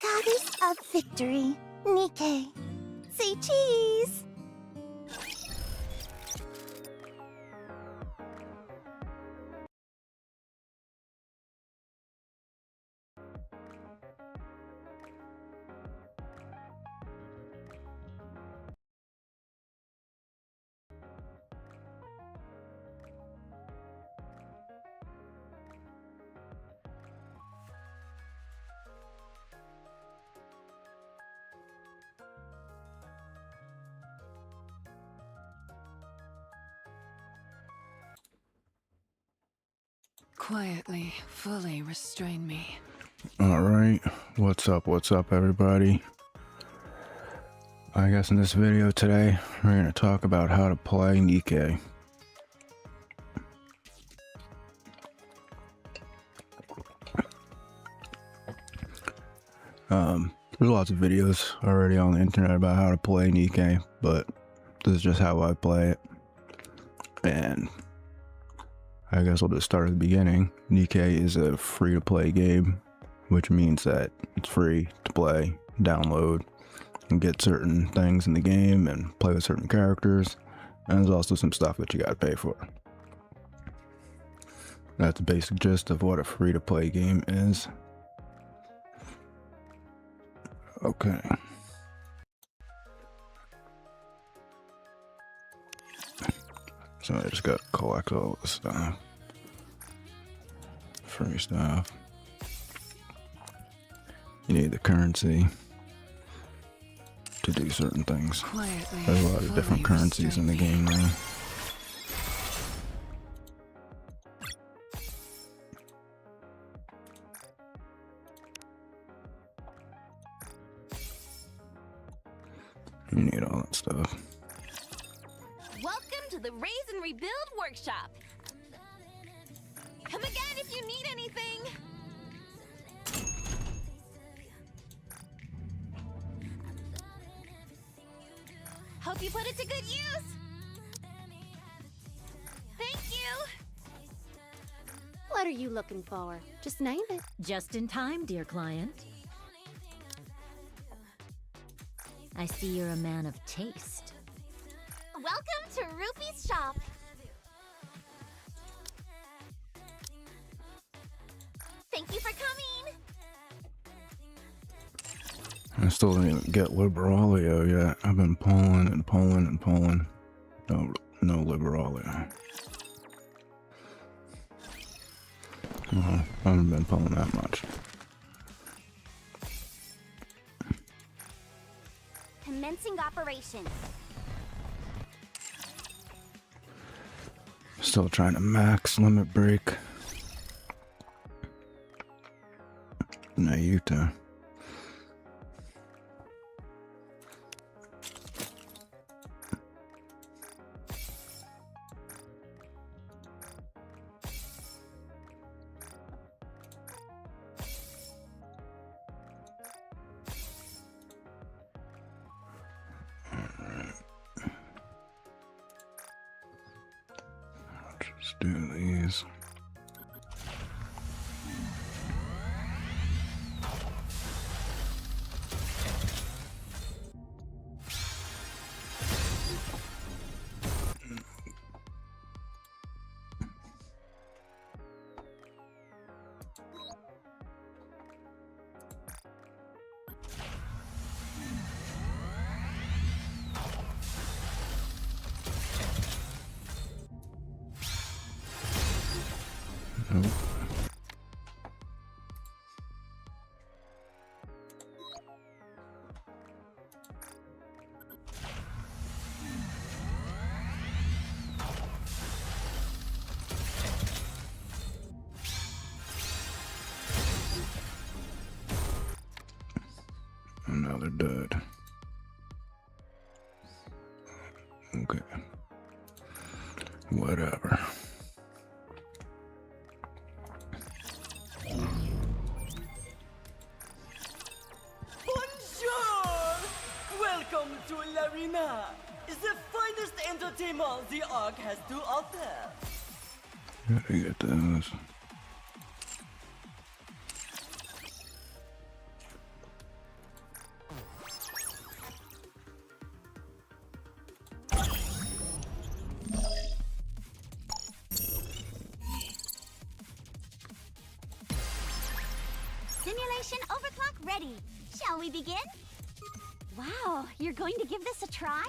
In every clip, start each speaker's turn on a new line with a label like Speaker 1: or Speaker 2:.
Speaker 1: Goddess of Victory, Nike. Say cheese!
Speaker 2: Quietly, fully restrain me.
Speaker 3: Alright, what's up everybody? I guess in this video today, we're going to talk about how to play Nike. There's lots of videos already on the internet about how to play Nike, but this is just how I play it. And I guess I'll just start at the beginning. Nike is a free-to-play game, which means that it's free to play, download, and get certain things in the game and play with certain characters. And there's also some stuff that you gotta pay for. That's the basic gist of what a free-to-play game is. Okay. So I just gotta collect all this stuff. Free stuff. You need the currency to do certain things.
Speaker 2: Quietly,
Speaker 3: There's a lot of different currencies in the game now. You need all that stuff.
Speaker 1: Welcome to the Raise and Rebuild Workshop. Come again if you need anything. Hope you put it to good use. Thank you. What are you looking for? Just name it.
Speaker 4: Just in time, dear client. I see you're a man of taste.
Speaker 1: Welcome to Rupee's shop. Thank you for coming.
Speaker 3: I still didn't even get Liberalia yet. I've been pulling and pulling and pulling. No Liberalia. Well, I haven't been pulling that much.
Speaker 1: Commencing operations.
Speaker 3: Still trying to max limit break Nayuta. Just do these. Nope. Another dud. Okay. Whatever.
Speaker 5: Welcome to L'Arena, the finest entertainment the Ark has to offer.
Speaker 3: Gotta get those.
Speaker 1: simulation overclock ready. Shall we begin? Wow, you're going to give this a try?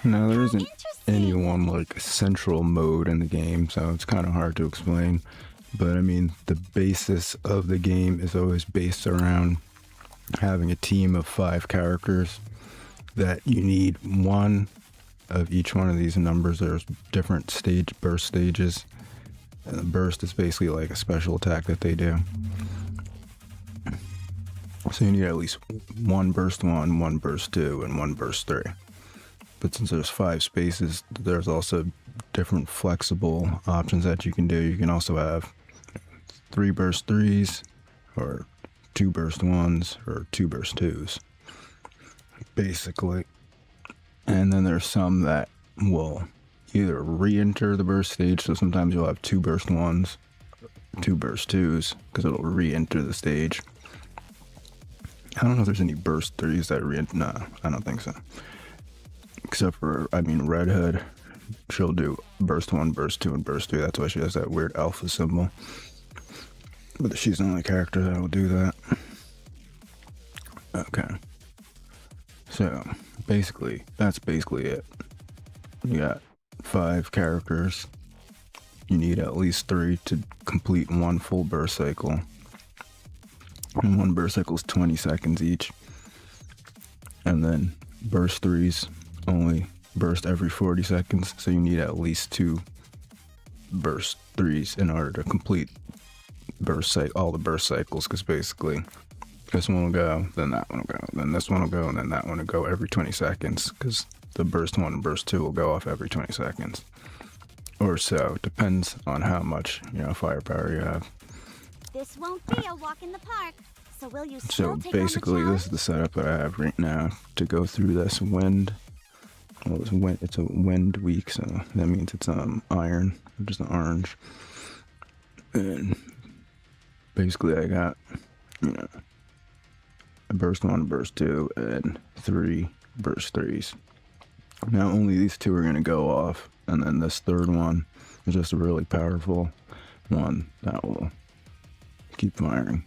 Speaker 3: Now there isn't
Speaker 1: interesting.
Speaker 3: any one like central mode in the game, so it's kind of hard to explain. But I mean, the basis of the game is always based around having a team of 5 characters that you need one of each one of these numbers. There's different burst stages. And the burst is basically like a special attack that they do. So you need at least one burst 1, one burst 2, and one burst 3. But since there's 5 spaces, there's also different flexible options that you can do. You can also have 3 burst 3s, or 2 burst 1s, or 2 burst 2s, basically. And then there's some that will either re-enter the burst stage, so sometimes you'll have 2 burst 1s, 2 burst 2s, because it'll re-enter the stage. I don't know if there's any burst 3s that re-enter. No, I don't think so. Except for, I mean, Red Hood, she'll do burst 1, burst 2, and burst 3. That's why she has that weird alpha symbol. But she's the only character that will do that. Okay. So, basically, that's basically it. You got 5 characters. You need at least 3 to complete one full burst cycle. And one burst cycle is 20 seconds each. And then burst 3s only burst every 40 seconds, so you need at least 2 burst 3s in order to complete all the burst cycles, because basically this one will go, then that one will go, then this one will go, and then that one will go every 20 seconds, because the burst 1 and burst 2 will go off every 20 seconds. Or so. It depends on how much, firepower you have.
Speaker 1: This won't be a walk in the park. So will you
Speaker 3: So
Speaker 1: still take
Speaker 3: basically,
Speaker 1: on the
Speaker 3: this is the setup that I have right now to go through this wind. Well, it's a wind week, so that means it's iron, which is the orange. And basically, I got a burst 1, burst 2, and 3 burst 3s. Now only these 2 are gonna go off, and then this third one is just a really powerful one that will keep firing.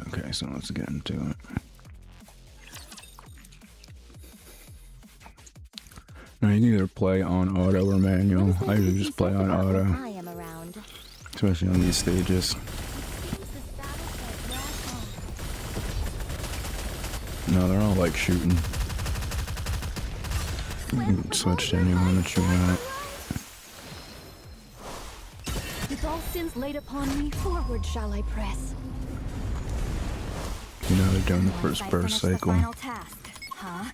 Speaker 3: Okay, so let's get into it. Now you can either play on auto or manual. I usually just play on auto,
Speaker 1: I am around.
Speaker 3: especially on these stages. No, they're all like shooting. You can switch to anyone that you want.
Speaker 2: With all sins laid upon me, forward shall I press.
Speaker 3: You know they're doing the first burst cycle.
Speaker 1: Final task, huh?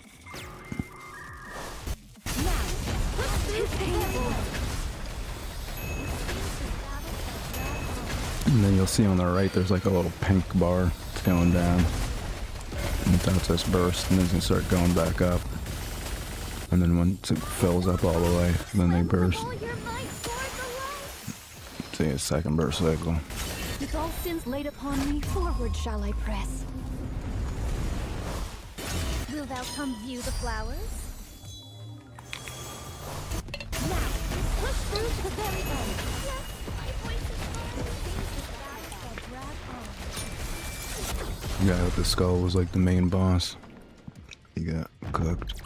Speaker 3: And then you'll see on the right there's like a little pink bar. It's going down. And that's this burst, and then it's gonna start going back up. And then once it fills up all the way, then they burst. See a second burst cycle.
Speaker 2: With all sins laid upon me, forward shall I press.
Speaker 1: Will thou come view the flowers? Now, push through to the very end. Yes, my voice is
Speaker 3: The guy with the skull was like the main boss. He got cooked.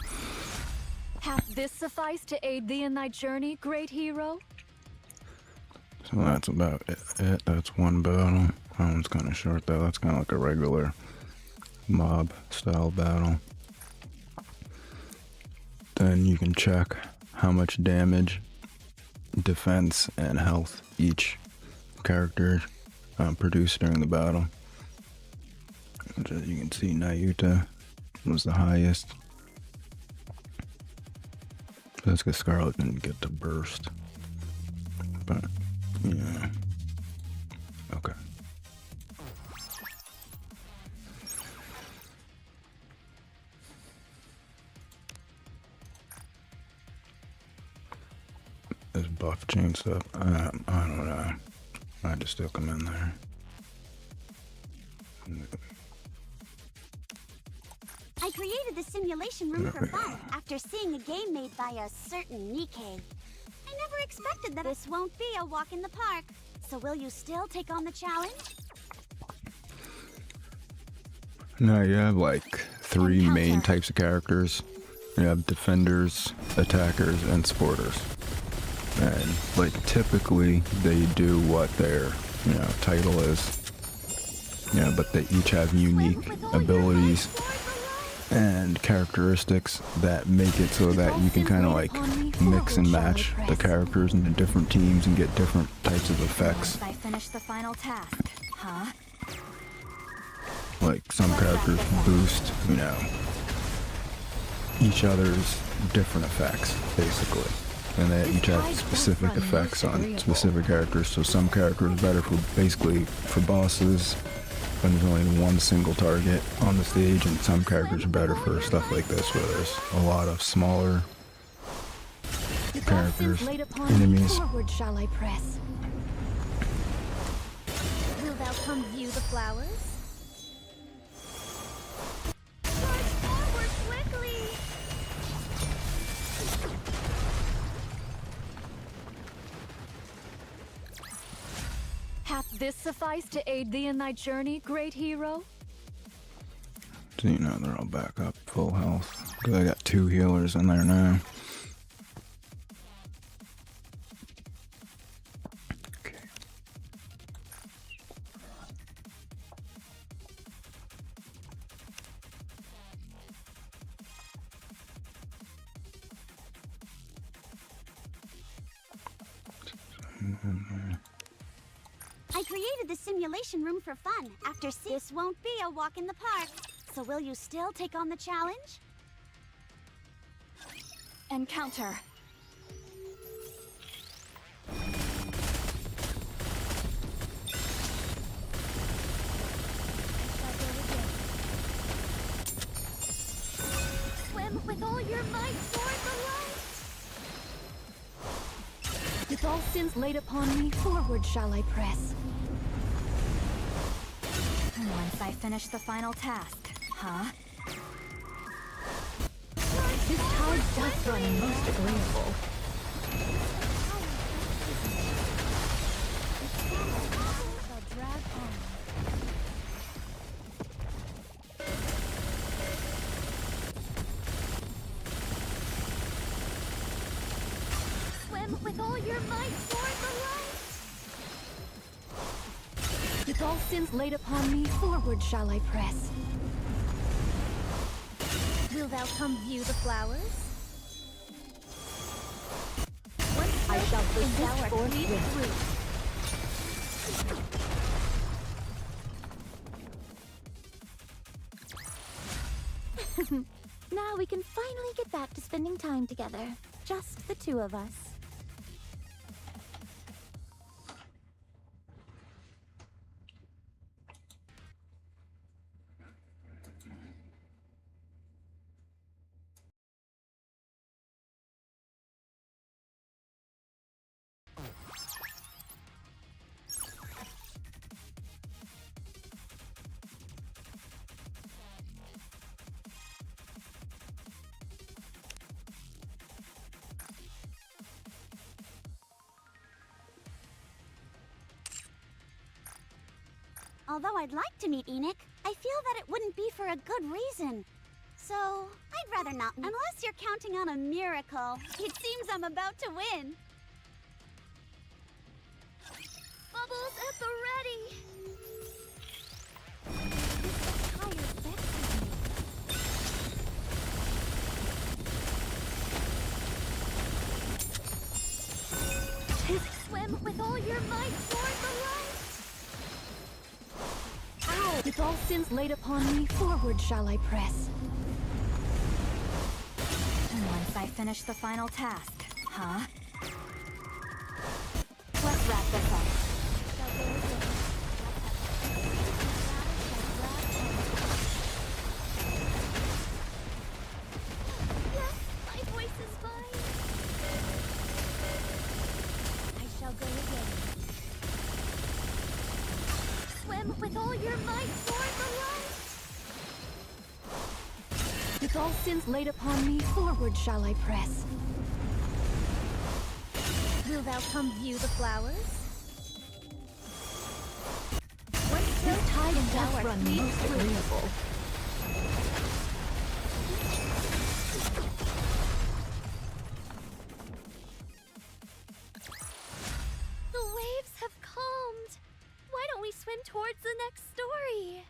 Speaker 2: Hath this sufficed to aid thee in thy journey, great hero?
Speaker 3: So that's about it. That's one battle. That one's kind of short though. That's kind of like a regular mob style battle. Then you can check how much damage, defense, and health each character produced during the battle. Which, as you can see, Nayuta was the highest. That's because Scarlet didn't get to burst. But, yeah. Okay. This buff chain stuff, I don't know. I just stick them in there.
Speaker 1: I created the simulation room for fun after seeing a game made by a certain Nikkei. I never expected that. This won't be a walk in the park. So will you still take on the challenge?
Speaker 3: Now you have like three main types of characters. You have defenders, attackers, and supporters. And like typically they do what their title is. But they each have unique abilities and characteristics that make it so that you can kind of like mix and match the characters into different teams and get different types of effects.
Speaker 2: I finish the final task, huh?
Speaker 3: Like some characters boost, each other's different effects, basically. And they each have specific effects on specific characters. So some characters are better for bosses when there's only one single target on the stage, and some characters are better for stuff like this where there's a lot of smaller characters, enemies.
Speaker 2: Forward shall I press?
Speaker 1: Will thou come view the flowers? Charge forward quickly!
Speaker 2: Hath this sufficed to aid thee in thy journey, great hero?
Speaker 3: So they're all back up full health. Cause I got 2 healers in there now. Okay.
Speaker 1: I created the simulation room for fun. After this won't be a walk in the park. So will you still take on the challenge?
Speaker 2: Encounter.
Speaker 1: Swim with all your might toward the light!
Speaker 2: With all sins laid upon me, forward shall I press. Once I finish the final task, huh? This tide does run most agreeable.
Speaker 1: Swim with all your might toward the light!
Speaker 2: With all sins laid upon me, forward shall I press.
Speaker 1: Will thou come view the flowers?
Speaker 2: I shall persist forthwith.
Speaker 1: Now we can finally get back to spending time together. Just the two of us. Although I'd like to meet Enoch, I feel that it wouldn't be for a good reason. So, I'd rather not. Unless you're counting on a miracle. It seems I'm about to win. Bubbles at the ready! Swim with all your might toward the light!
Speaker 2: Ow! With all sins laid upon me, forward shall I press. And once I finish the final task, huh? Let's wrap this up.
Speaker 1: Yes, my voice is fine. I shall go again. Swim with all your might toward the light!
Speaker 2: With all sins laid upon me, forward shall I press.
Speaker 4: Will thou come view the flowers?
Speaker 2: This tide and death run most agreeable.
Speaker 4: The waves have calmed. Why don't we swim towards the next story?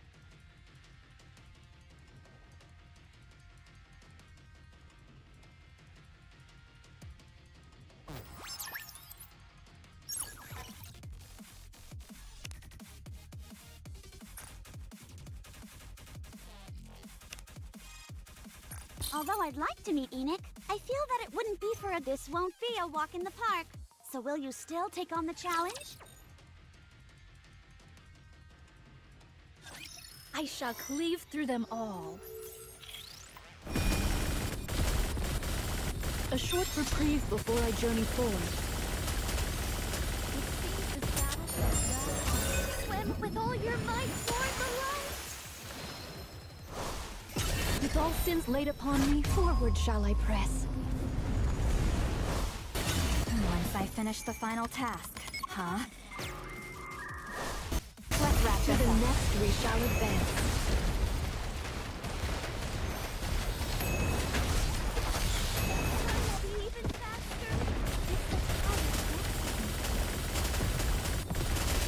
Speaker 1: Although I'd like to meet Enoch, I feel that it wouldn't be for a this won't be a walk in the park. So will you still take on the challenge?
Speaker 2: I shall cleave through them all. A short reprieve before I journey forward.
Speaker 4: Swim with all your might toward the light.
Speaker 2: With all sins laid upon me, forward shall I press.
Speaker 4: Once I finish the final task, huh?
Speaker 2: Let's wrap to the next we shall advance.
Speaker 4: Be even faster.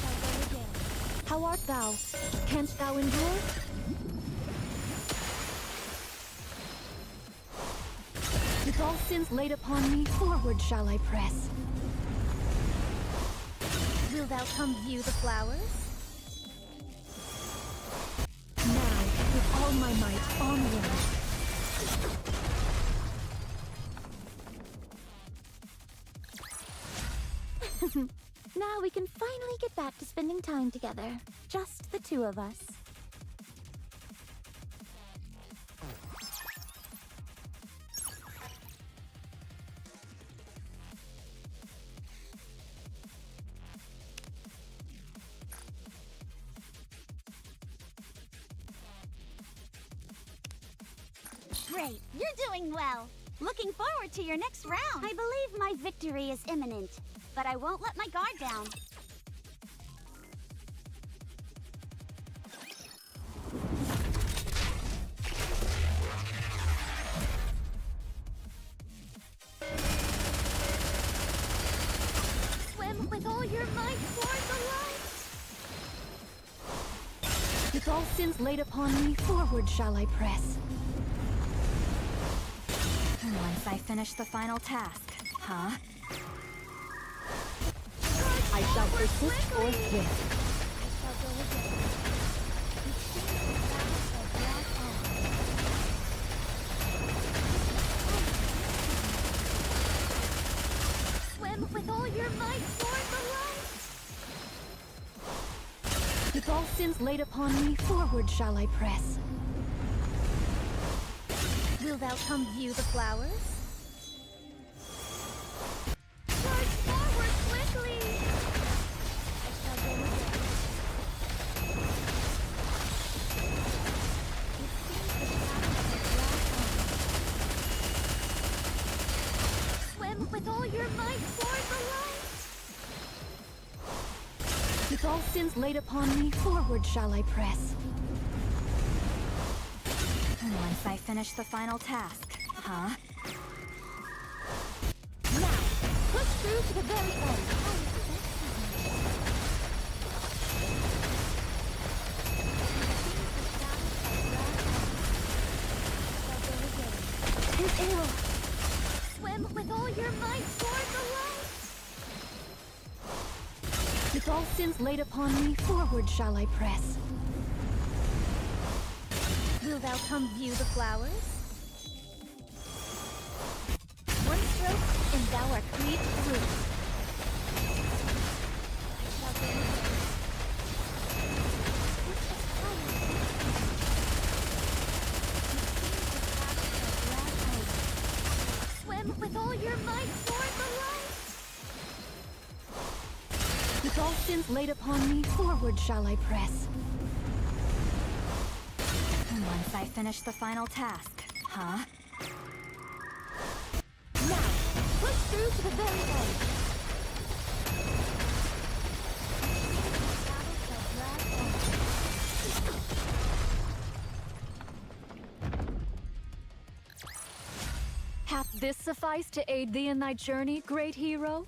Speaker 4: Shall go again.
Speaker 2: How art thou? Canst thou endure? With all sins laid upon me, forward shall I press.
Speaker 4: Will thou come view the flowers?
Speaker 2: Now, with all my might, onward.
Speaker 1: Now we can finally get back to spending time together. Just the two of us. Great, you're doing well. Looking forward to your next round. I believe my victory is imminent, but I won't let my guard down.
Speaker 4: Swim with all your might toward the light.
Speaker 2: With all sins laid upon me, forward shall I press.
Speaker 4: Once I finish the final task, huh?
Speaker 2: I shall persist forthwith.
Speaker 4: Swim with all your might toward the light.
Speaker 2: With all sins laid upon me, forward shall I press.
Speaker 4: Will thou come view the flowers? Charge forward quickly! I shall go again. It seems the shadows have drawn on. Swim with all your might toward the light!
Speaker 2: With all sins laid upon me, forward shall I press.
Speaker 4: Once I finish the final task, huh?
Speaker 1: Now, push through to the very end.
Speaker 4: Swim with all your might toward the light!
Speaker 2: With all sins laid upon me, forward shall I press.
Speaker 4: Will thou come view the flowers?
Speaker 1: One stroke, and thou art cleaved through.
Speaker 4: I shall go again. Swim with all your might toward the light!
Speaker 2: With all sins laid upon me, forward shall I press.
Speaker 4: Once I finish the final task, huh?
Speaker 1: Now, push through to the very end.
Speaker 2: this suffice to aid thee in thy journey, great hero?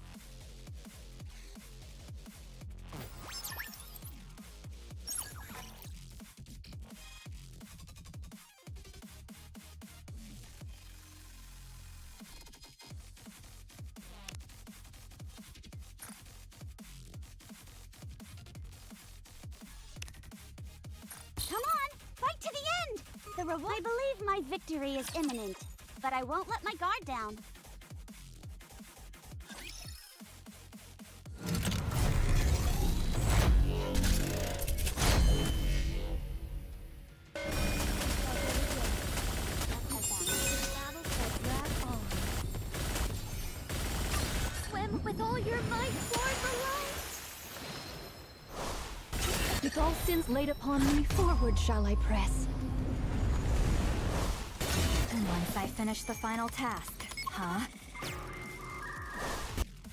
Speaker 1: Come on, fight to the end! I believe my victory is imminent, but I won't let my guard down.
Speaker 4: Swim with all your might toward the light.
Speaker 2: With all sins laid upon me, forward shall I press.
Speaker 6: And once I finish the final task, huh?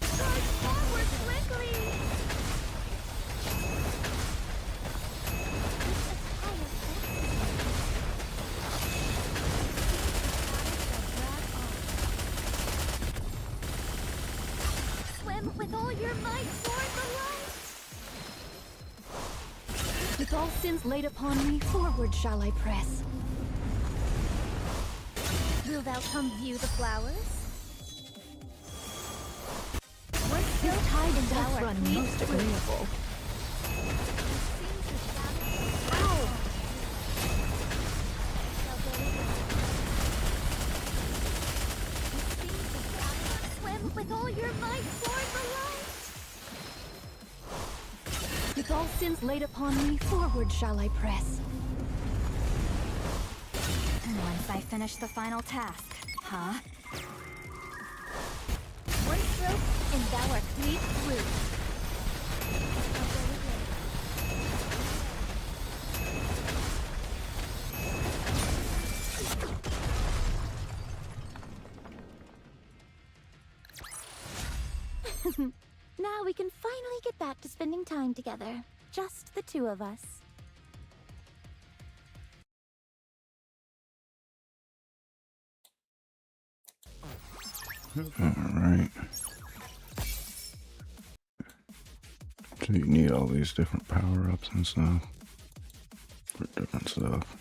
Speaker 4: Charge forward quickly! Swim with all your might toward the light.
Speaker 2: With all sins laid upon me, forward shall I press.
Speaker 4: Will thou come view the flowers?
Speaker 2: This tide and death run most agreeable.
Speaker 4: Swim with all your might toward the light.
Speaker 2: With all sins laid upon me, forward shall I press.
Speaker 6: And once I finish the final task, huh?
Speaker 4: One stroke, and thou art cleaved through. Now we can finally get back to spending time together. Just the two of us.
Speaker 3: Alright. So you need all these different power-ups and stuff for different stuff.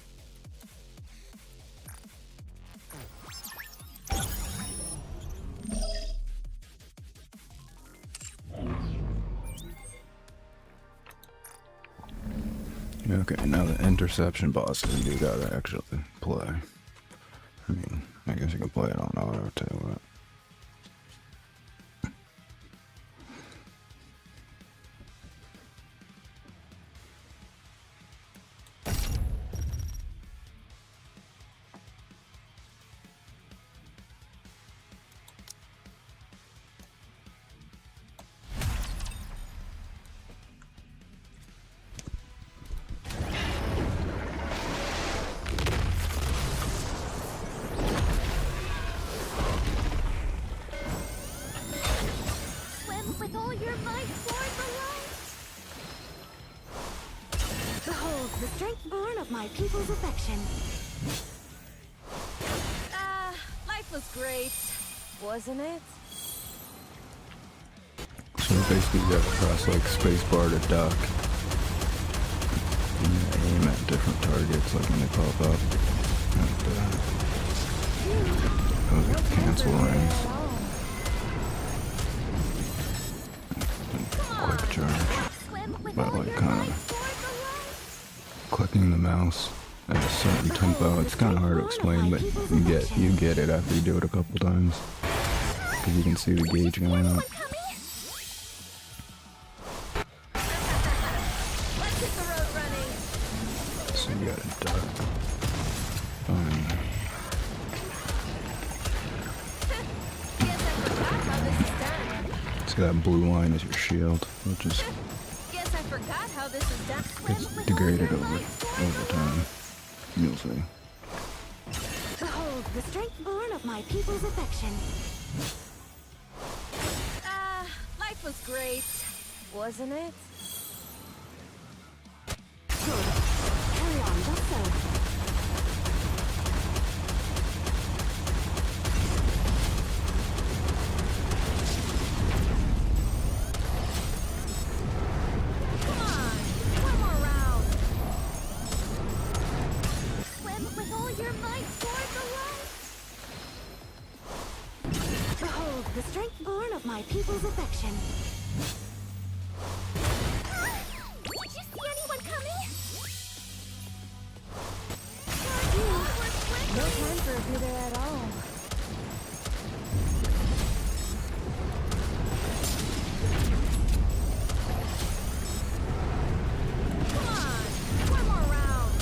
Speaker 3: Okay, now the interception bosses you gotta actually play. I mean, I guess you can play it on auto too, but...
Speaker 4: Swim with all your might toward the light.
Speaker 1: Behold the strength born of my people's affection.
Speaker 2: Life was great, wasn't it?
Speaker 3: So basically you have to press like spacebar to duck. And you aim at different targets like when they pop up. And those are cancel rings. Quick charge.
Speaker 4: Swim with
Speaker 3: But
Speaker 4: all
Speaker 3: like
Speaker 4: your
Speaker 3: kind
Speaker 4: might
Speaker 3: of
Speaker 4: toward the light.
Speaker 3: clicking the mouse at a certain tempo. It's kind of hard to explain, but you get it after you do it a couple times. Because you can see the gauge going up.
Speaker 4: Let's hit the road running.
Speaker 3: So you gotta duck.
Speaker 4: Guess I forgot how this is done.
Speaker 3: See that blue line is your shield, which is
Speaker 4: Guess I forgot how this is done.
Speaker 3: gets degraded over time. You'll see.
Speaker 1: Behold the strength born of my people's affection.
Speaker 2: Life was great, wasn't it?
Speaker 1: Good. Carry on, just so.
Speaker 6: the strength born of my people's affection.
Speaker 4: Did you see anyone coming?
Speaker 6: No time for a breather at all.
Speaker 4: Come on, one more round.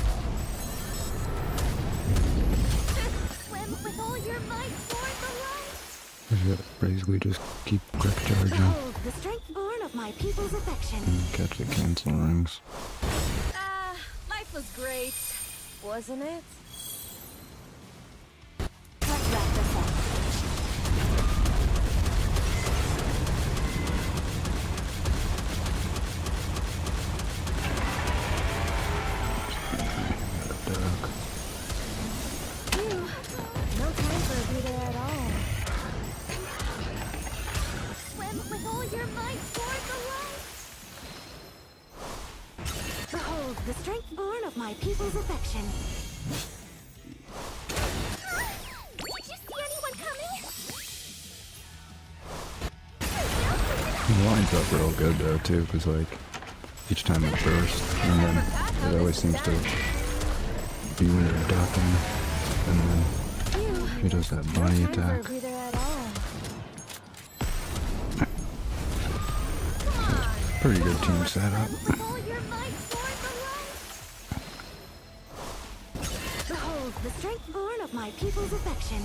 Speaker 4: Swim with all your might toward the light.
Speaker 3: Basically just keep quick charging
Speaker 6: Behold, the strength born of my people's affection.
Speaker 3: and catch the cancel rings.
Speaker 4: Life was great, wasn't it?
Speaker 6: Let's wrap this up.
Speaker 3: Duck.
Speaker 6: Phew. No time for a breather at all.
Speaker 4: Swim with all your might toward the light.
Speaker 6: Behold, the strength born of my people's affection.
Speaker 4: Did you see anyone coming?
Speaker 3: He lines up real good though too, because like each time it bursts, and then it always seems to be when you're ducking, and then he does that bunny
Speaker 6: No time for a
Speaker 3: attack.
Speaker 6: breather at all.
Speaker 3: Pretty good team setup.
Speaker 4: With all your might toward the light.
Speaker 6: Behold, the strength born of my people's affection.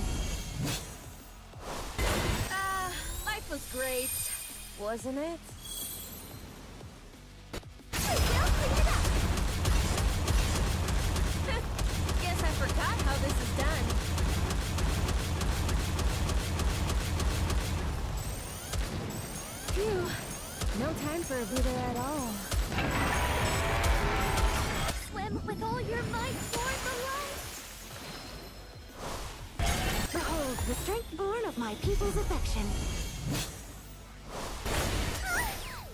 Speaker 4: Life was great, wasn't it? Guess I forgot how this is done.
Speaker 6: Phew. No time for a breather at all.
Speaker 4: Swim with all your might toward the light.
Speaker 6: Behold, the strength born of my people's affection.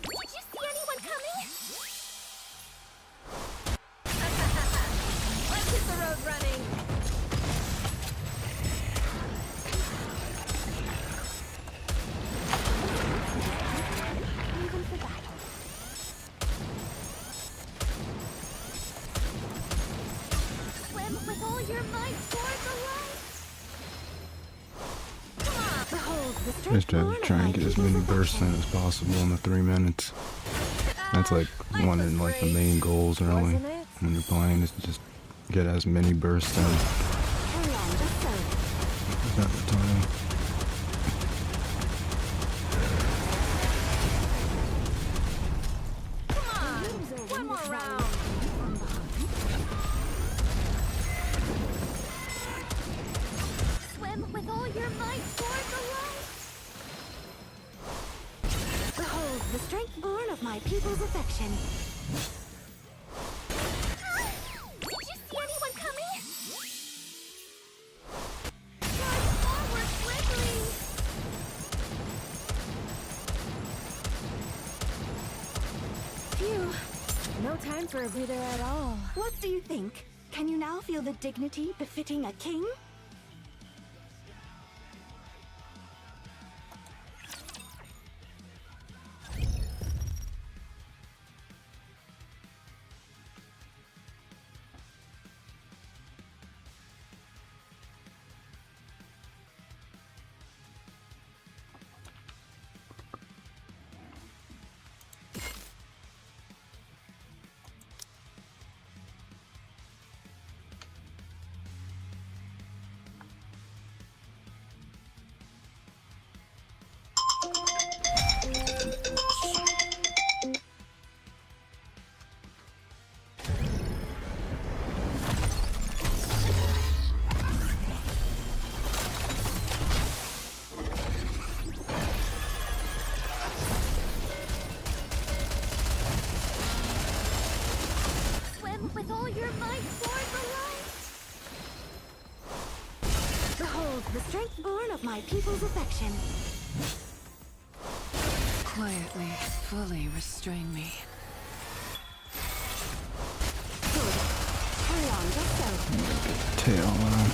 Speaker 4: Did you see anyone coming? Let's hit the road running.
Speaker 6: Even for battle.
Speaker 4: Swim with all your might toward the light.
Speaker 6: Behold, the strength
Speaker 3: Just to
Speaker 6: born of
Speaker 3: try
Speaker 6: my
Speaker 3: and get as
Speaker 6: people's
Speaker 3: many bursts in
Speaker 6: affection.
Speaker 3: as possible in the 3 minutes. That's like one of like the main goals really
Speaker 4: Wasn't it?
Speaker 3: when you're playing, is to just get as many bursts in
Speaker 6: Carry on, just so.
Speaker 3: at the time.
Speaker 4: Come on, one more round. Swim with all your might toward the light.
Speaker 6: Behold, the strength born of my people's affection.
Speaker 4: Did you see anyone coming? Charge forward quickly.
Speaker 6: Phew. No time for a breather at all. What do you think? Can you now feel the dignity befitting a king?
Speaker 4: Swim with all your might toward the light.
Speaker 6: Behold, the strength born of my people's affection.
Speaker 2: Quietly, fully restrain me.
Speaker 6: Good. Carry on, just so.
Speaker 3: Tail on him.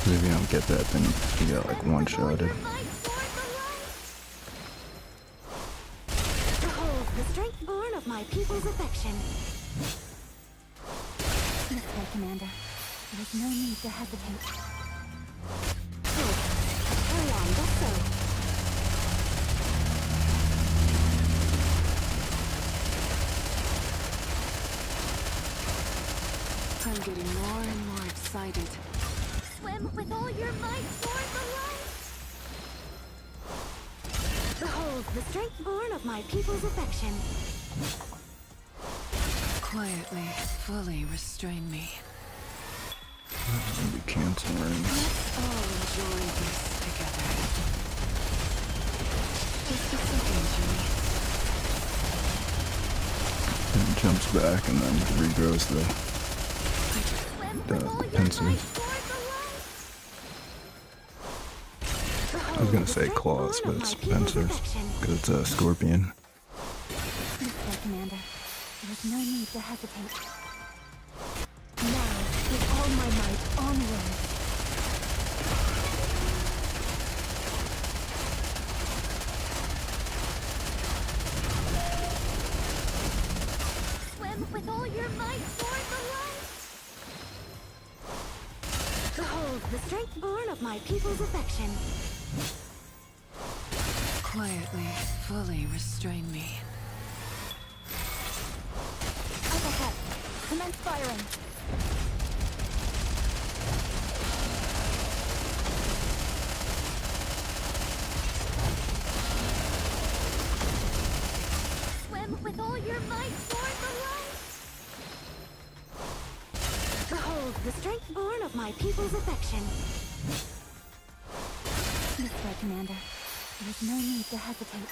Speaker 3: Because if you don't get that, then you get like one-shotted.
Speaker 6: Behold the strength born of my people's affection.
Speaker 2: This way, Commander. There is no need to hesitate.
Speaker 6: Good. Carry on, that's so.
Speaker 2: I'm getting more and more excited.
Speaker 4: Swim with all your might toward the light.
Speaker 6: Behold the strength born of my people's affection.
Speaker 2: Quietly, fully restrain me.
Speaker 3: Maybe cancel rings.
Speaker 2: Let's all enjoy this together. Just a second, Jimmy.
Speaker 3: And it jumps back and then regrows the pincers. I was gonna say claws, but it's pincers because it's a scorpion.
Speaker 2: This way, Commander. There is no need to hesitate.
Speaker 6: Now, with all my might, onward.
Speaker 4: Swim with all your might toward the light.
Speaker 6: Behold the strength born of my people's affection.
Speaker 2: Quietly, fully restrain me.
Speaker 6: Up ahead. Commence firing.
Speaker 4: Swim with all your might toward the light.
Speaker 6: Behold the strength born of my people's affection.
Speaker 2: This way, Commander. There is no need to hesitate.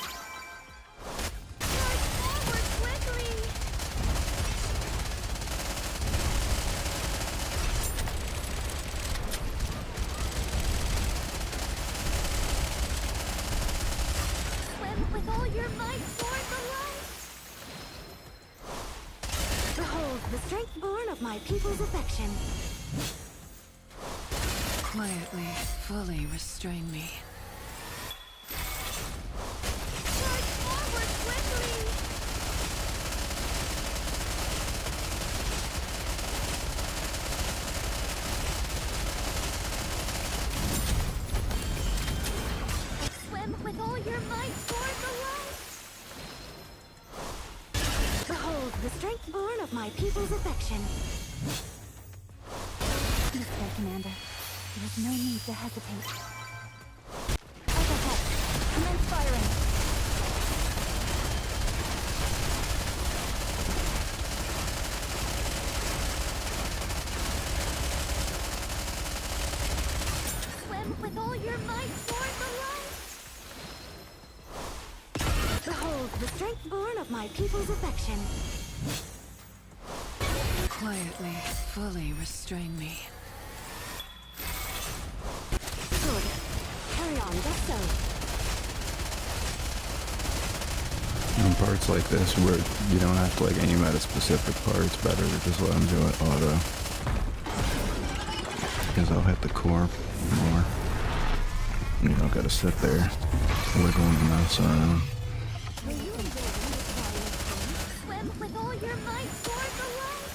Speaker 4: Charge forward quickly. Swim with all your might toward the light.
Speaker 6: Behold the strength born of my people's affection.
Speaker 2: Quietly, fully restrain me.
Speaker 4: Charge forward quickly. Swim with all your might toward the light.
Speaker 6: Behold the strength born of my people's affection.
Speaker 2: This way, Commander. There is no need to hesitate.
Speaker 6: Up ahead. Commence firing.
Speaker 4: Swim with all your might toward the light.
Speaker 6: Behold the strength born of my people's affection.
Speaker 2: Quietly, fully restrain me.
Speaker 6: Good. Carry on, that's so.
Speaker 3: In parts like this where you don't have to like aim at a specific part, it's better to just let them do it auto. Because I'll hit the core more. You don't gotta sit there wiggling the mouse around.
Speaker 4: Swim with all your might toward the light.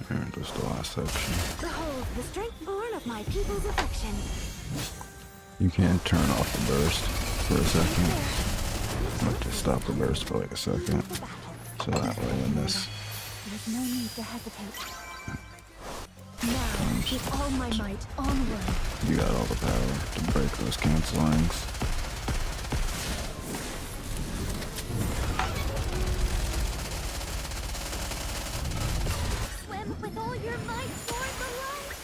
Speaker 3: There, just the last section.
Speaker 6: Behold the strength born of my people's affection.
Speaker 3: You can turn off the burst for a second. Like just stop the burst for like a second. So that way when this
Speaker 2: There is no need to hesitate.
Speaker 6: Now, with all my might, onward.
Speaker 3: you got all the power to break those cancelings.
Speaker 4: Swim with all your might toward the light.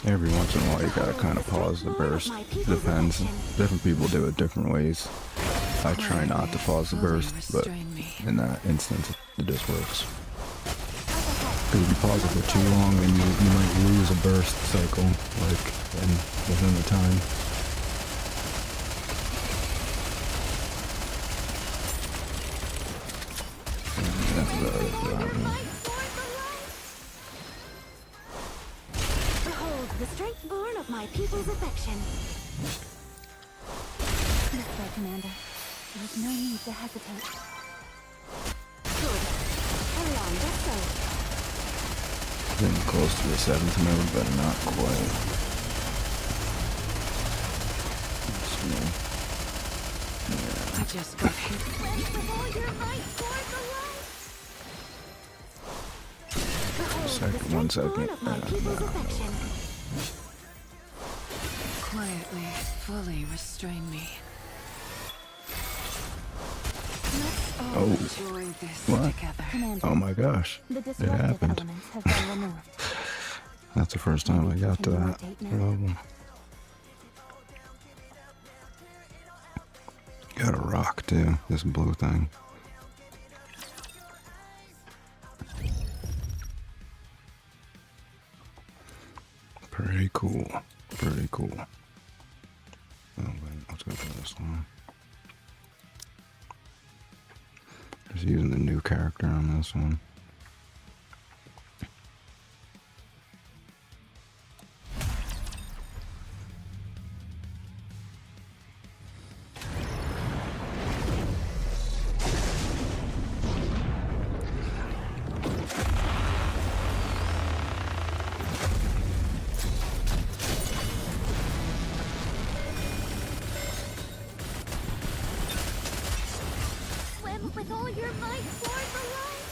Speaker 3: Every once in a while you gotta kind of pause the burst. Depends. Different people do it different ways. I try not to pause the burst, but in that instance it just works. Because if you pause it for too long, then you might lose a burst cycle, like within the time. That's about it for that one.
Speaker 6: Behold strength born of my people's affection. This way, Commander. There is no need to hesitate. Good. Carry on, just so.
Speaker 3: Getting close to the 7th mode, but not quite.
Speaker 6: I just got hit.
Speaker 4: With all your might toward the light.
Speaker 3: One second.
Speaker 6: Of my people's affection.
Speaker 7: Quietly, fully restrain me. Let's all
Speaker 3: Oh.
Speaker 7: enjoy this
Speaker 3: What?
Speaker 7: together.
Speaker 6: Commander,
Speaker 3: Oh my gosh.
Speaker 6: the
Speaker 3: It
Speaker 6: disruptive
Speaker 3: happened.
Speaker 6: elements have been removed.
Speaker 3: That's the first time I got to that level. Got a rock too, this blue thing. Pretty cool. Pretty cool. Oh wait, let's go for this one. Just using the new character on this one.
Speaker 4: Swim with all your might toward the light.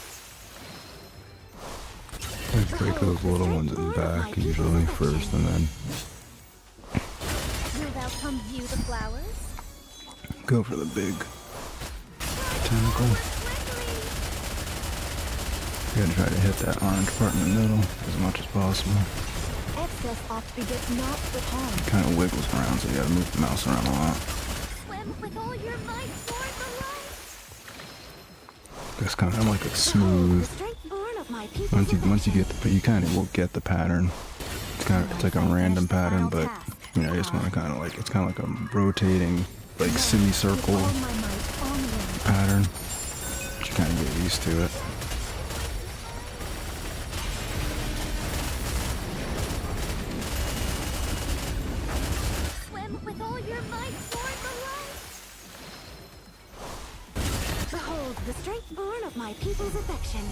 Speaker 3: I break those little ones in the back usually first and then
Speaker 4: Will thou come view the flowers?
Speaker 3: go for the big tentacle.
Speaker 4: Quickly!
Speaker 3: Gotta try to hit that orange part in the middle as much as possible.
Speaker 2: Excess oft begets naught but harm.
Speaker 3: It kind of wiggles around, so you gotta move the mouse around a lot.
Speaker 4: Swim with all your might toward the light.
Speaker 3: It's kind of like a smooth.
Speaker 6: Strength born of my people's
Speaker 3: Once you get the, you kind of will get the pattern. It's like a random pattern, but you know, you just want to kind of like, it's kind of like a rotating, like semicircle
Speaker 2: All my might onward.
Speaker 3: pattern. But you kind of get used to it.
Speaker 4: Swim with all your might toward the light.
Speaker 6: Behold, the strength born of my people's affection.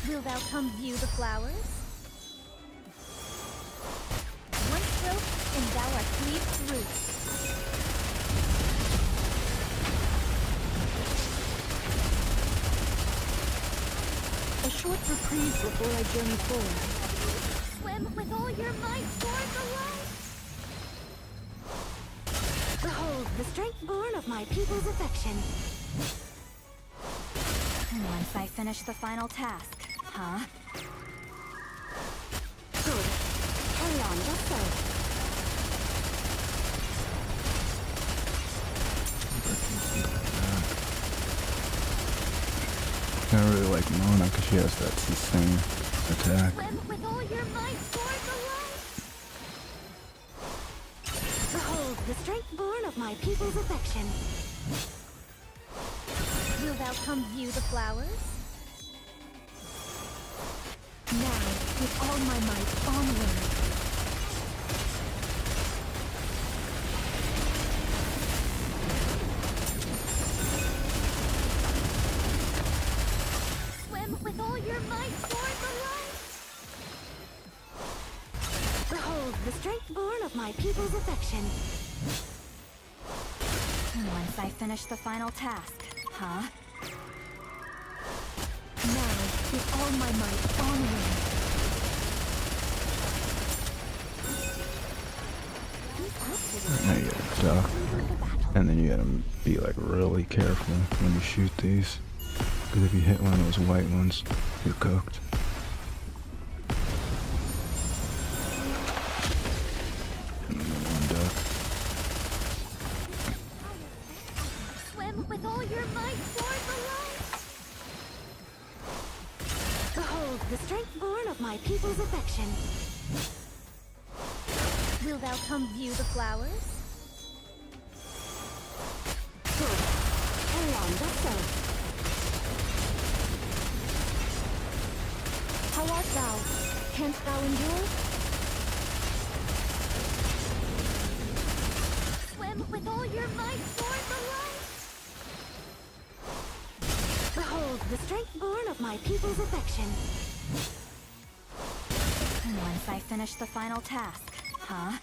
Speaker 4: Will thou come view the flowers? One stroke, and thou art cleaved through.
Speaker 2: A short reprieve before I journey forward.
Speaker 4: Swim with all your might toward the light.
Speaker 6: Behold, the strength born of my people's affection.
Speaker 1: Once I finish the final task, huh?
Speaker 6: Good. Carry on, just so.
Speaker 3: I really like Mona because she has that sustain attack.
Speaker 4: Swim with all your might toward the light.
Speaker 6: Behold, the strength born of my people's affection.
Speaker 4: Will thou come view the flowers?
Speaker 2: Now, with all my might onward.
Speaker 4: Swim with all your might toward the light.
Speaker 6: Behold, the strength born of my people's affection.
Speaker 1: Once I finish the final task, huh?
Speaker 2: Now, with all my might onward.
Speaker 3: Now you gotta duck, and then you gotta be like really careful when you shoot these, because if you hit one of those white ones, you're cooked. And then one duck.
Speaker 4: Swim with all your might toward the light.
Speaker 6: Behold, the strength born of my people's affection.
Speaker 4: Will thou come view the flowers?
Speaker 6: Good. Carry on, just so.
Speaker 2: How art thou? Canst thou endure?
Speaker 4: Swim with all your might toward the light.
Speaker 6: Behold the strength born of my people's affection.
Speaker 1: Once I finish the final task, huh?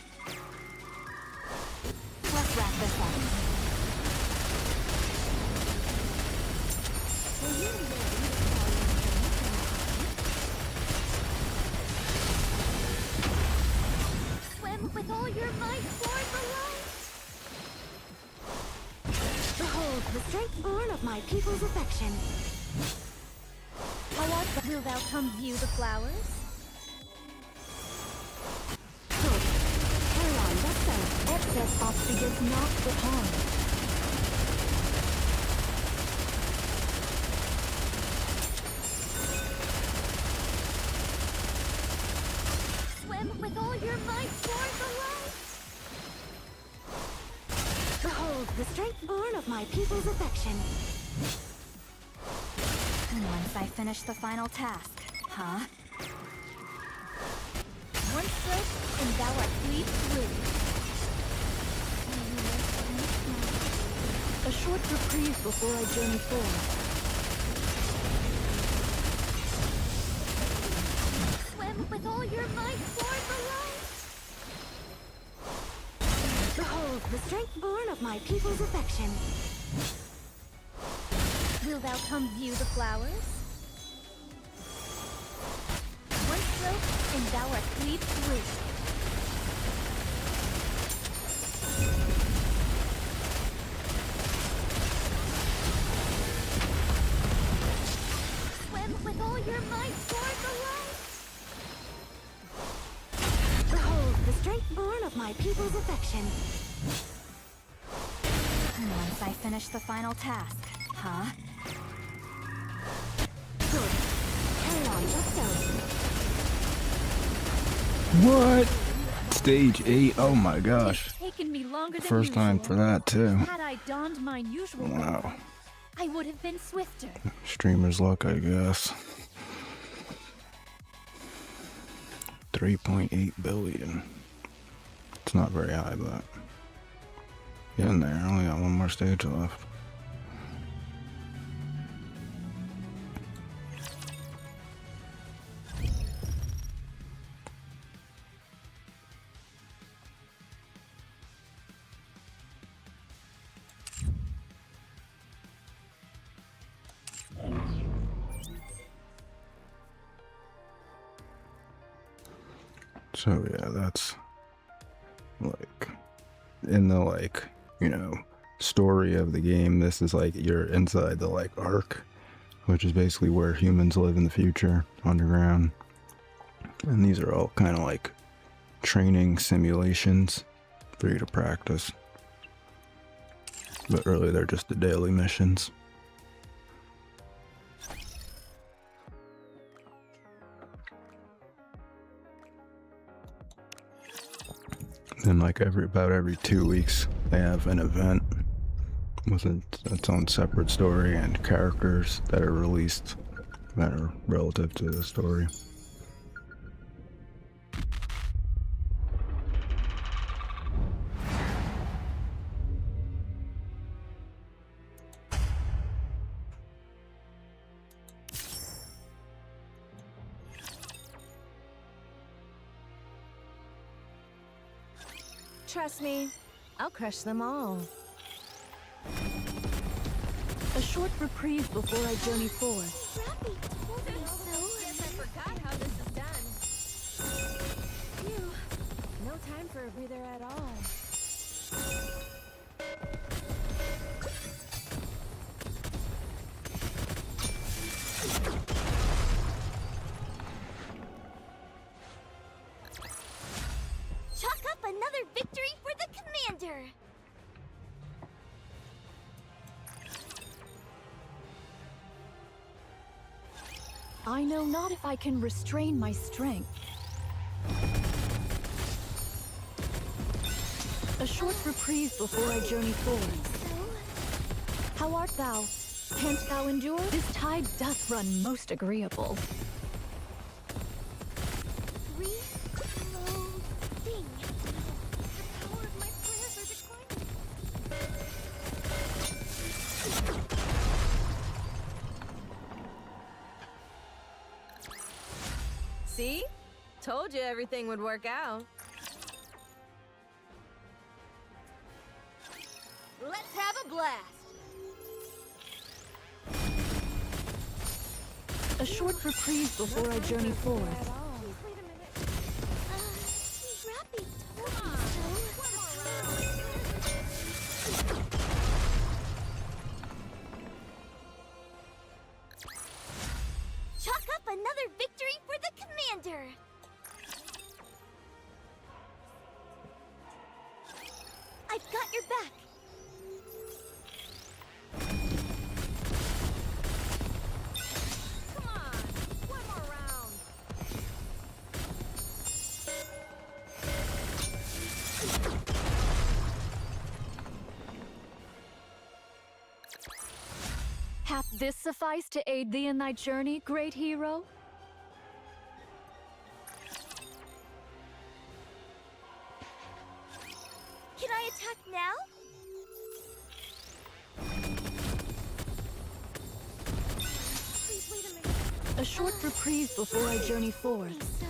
Speaker 1: Let's wrap this up.
Speaker 4: Swim with all your might toward the light.
Speaker 6: Behold the strength born of my people's affection.
Speaker 4: How art thou? Will thou come view the flowers?
Speaker 6: Good. Carry on, that's so.
Speaker 2: Excess obfigures not but harm.
Speaker 4: Swim with all your might toward the light.
Speaker 6: Behold the strength born of my people's affection.
Speaker 1: Once I finish the final task, huh?
Speaker 4: One stroke, and thou art fleet through.
Speaker 2: A short reprieve before I journey forward.
Speaker 4: Swim with all your might toward the light.
Speaker 6: Behold the strength born of my people's affection.
Speaker 4: Will thou come view the flowers? One stroke, and thou art fleet through. Swim with all your might toward the light.
Speaker 6: Behold the strength born of my people's affection.
Speaker 1: Once I finish the final task, huh?
Speaker 6: Good. Carry on, just so.
Speaker 3: What? Stage 8? Oh my gosh.
Speaker 2: It's taken me longer than
Speaker 3: First time
Speaker 2: usual.
Speaker 3: for that too.
Speaker 2: Had I donned mine usual
Speaker 3: Wow.
Speaker 2: garb, I would have been swifter.
Speaker 3: Streamer's luck, I guess. 3.8 billion. It's not very high, but getting there. I only got one more stage left. So yeah, that's like in the story of the game, this is like you're inside the ark, which is basically where humans live in the future underground. And these are all kind of like training simulations for you to practice. But really they're just the daily missions. Then about every 2 weeks they have an event with its own separate story and characters that are released that are relative to the story.
Speaker 6: Trust me, I'll crush them all.
Speaker 2: A short reprieve before I journey forward.
Speaker 4: Scrappy told me so. Guess I forgot how this is done.
Speaker 6: Phew. No time for a breather at all.
Speaker 4: Chalk up another victory for the commander.
Speaker 2: I know not if I can restrain my strength. A short reprieve before I journey forward. How art thou? Canst thou endure? This tide doth run most agreeable.
Speaker 8: See? Told you everything would work out. Let's have a blast!
Speaker 2: A short reprieve before I journey forth.
Speaker 4: Rappy told me so.
Speaker 1: Chalk up another victory for the commander! I've got your back!
Speaker 8: Come on! One more round!
Speaker 2: Hath this sufficed to aid thee in thy journey, great hero?
Speaker 1: Can I attack now?
Speaker 4: Please wait a minute.
Speaker 2: A short reprieve before I journey forth.
Speaker 4: So?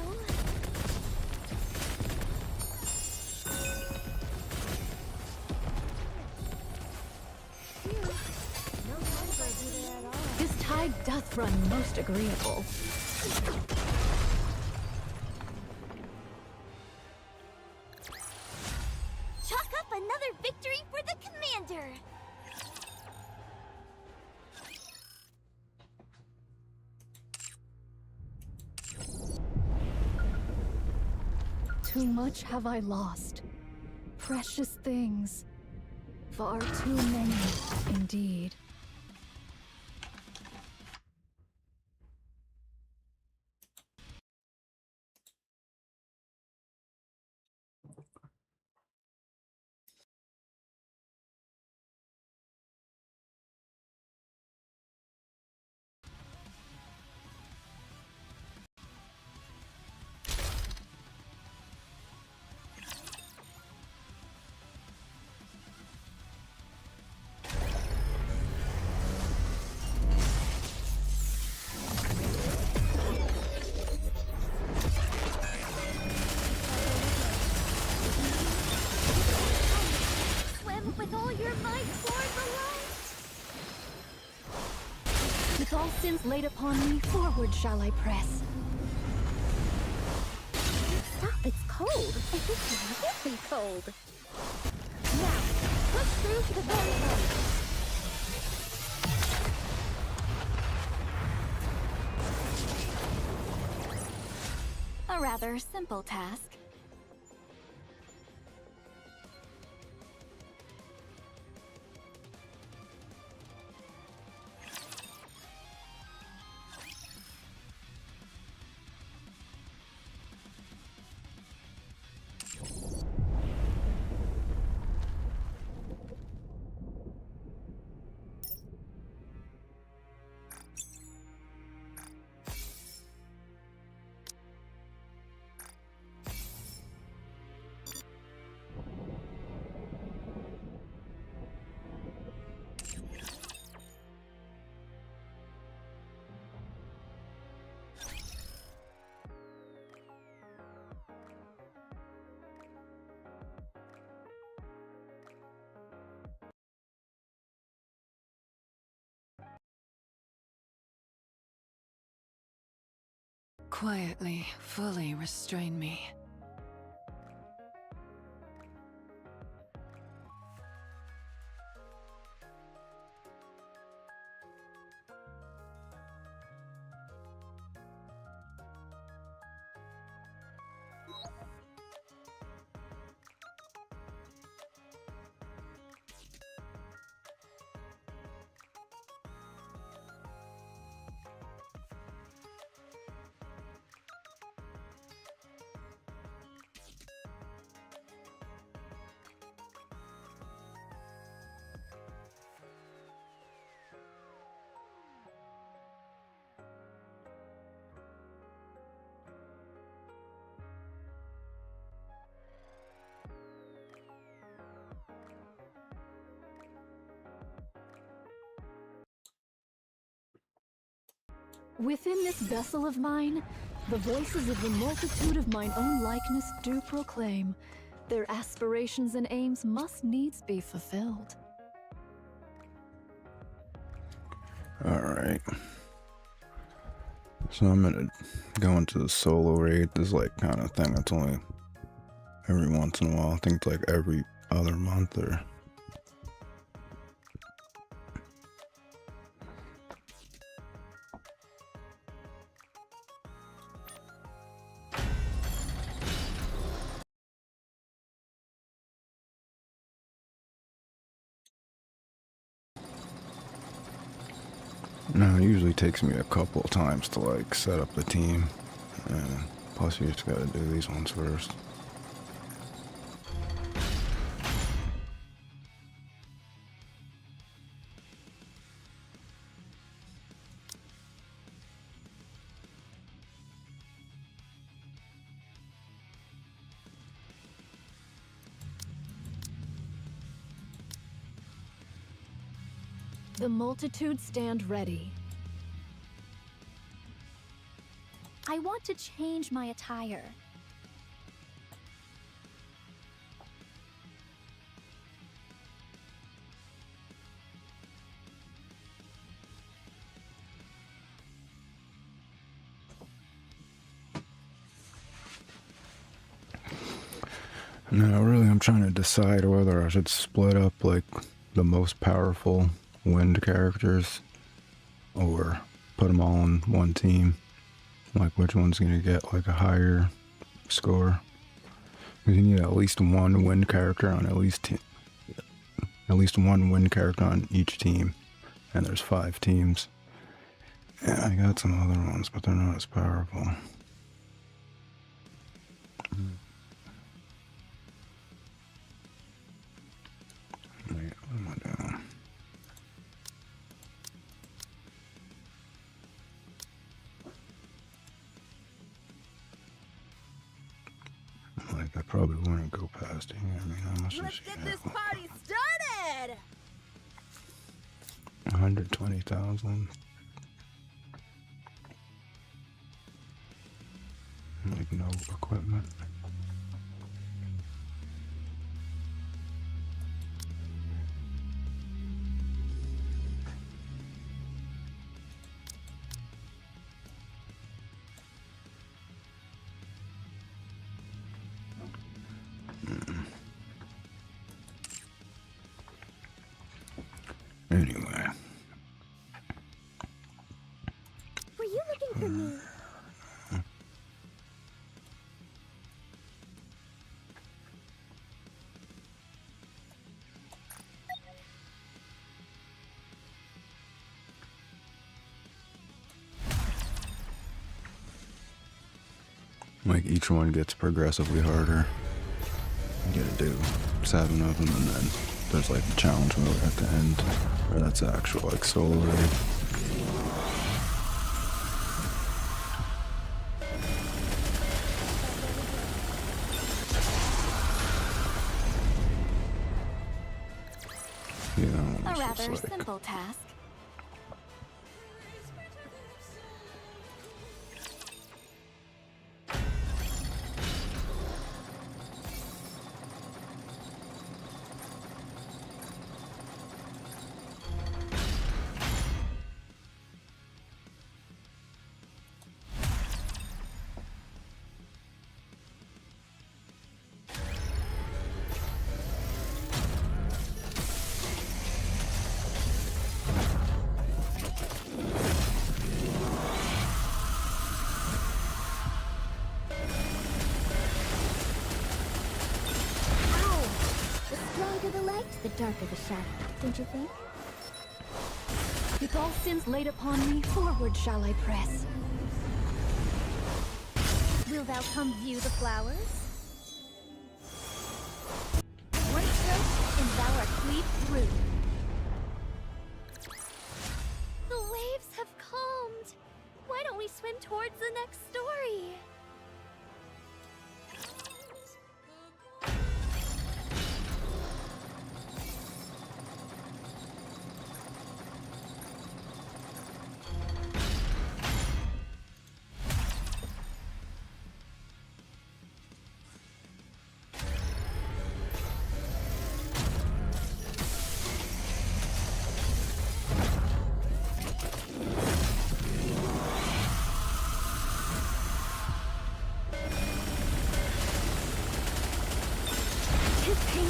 Speaker 2: This tide doth run most agreeable.
Speaker 1: Chalk up another victory for the commander!
Speaker 2: Too much have I lost. Precious things. Far too many, indeed.
Speaker 4: Swim with all your might for the light!
Speaker 2: With all sins laid upon me, forward shall I press.
Speaker 4: Stop, it's cold. It's really cold. Now, push through to the very end.
Speaker 1: A rather simple task.
Speaker 7: Quietly, fully restrain me.
Speaker 2: Within this vessel of mine, The voices of the multitude of mine own likeness do proclaim, their aspirations and aims must needs be fulfilled.
Speaker 3: Alright. So I'm gonna go into the solo raid. This like kind of thing that's only every once in a while. I think it's like every other month or... No, it usually takes me a couple of times to like set up the team, and plus you just gotta do these ones first.
Speaker 2: The multitude stand ready.
Speaker 1: I want to change my attire.
Speaker 3: No, really, I'm trying to decide whether I should split up like the most powerful wind characters or put them all on one team. Like which one's gonna get like a higher score? Because you need at least one wind character on at least one wind character on each team, and there's 5 teams. Yeah, I got some other ones, but they're not as powerful. Wait, what am I doing? Like, I probably wouldn't go past here. I mean, how much
Speaker 8: Let's
Speaker 3: is
Speaker 8: get this party started!
Speaker 3: 120,000. Like, no equipment. Anyway.
Speaker 1: Were you looking for me?
Speaker 3: Like, each one gets progressively harder. You gotta do 7 of them, and then there's like the challenge mode at the end, where that's the actual like solo raid. Yeah, that
Speaker 1: A
Speaker 3: one's
Speaker 1: rather
Speaker 3: just like...
Speaker 1: simple task. The darker the shadow, don't you think?
Speaker 2: With all sins laid upon me, forward shall I press.
Speaker 1: Will thou come view the flowers?
Speaker 2: One stroke, and thou art cleaved through.
Speaker 1: The waves have calmed. Why don't we swim towards the next story?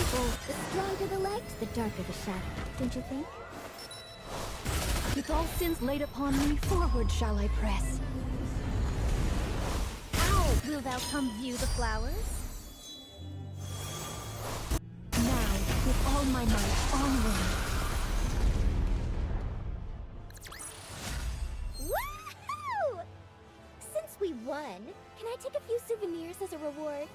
Speaker 4: people. The stronger the light, the darker the shadow. Don't you think?
Speaker 2: With all sins laid upon me, forward shall I press.
Speaker 4: Ow! Will thou come view the flowers?
Speaker 2: Now, with all my might, onward.
Speaker 4: Woohoo! Since we won, can I take a few souvenirs as a reward?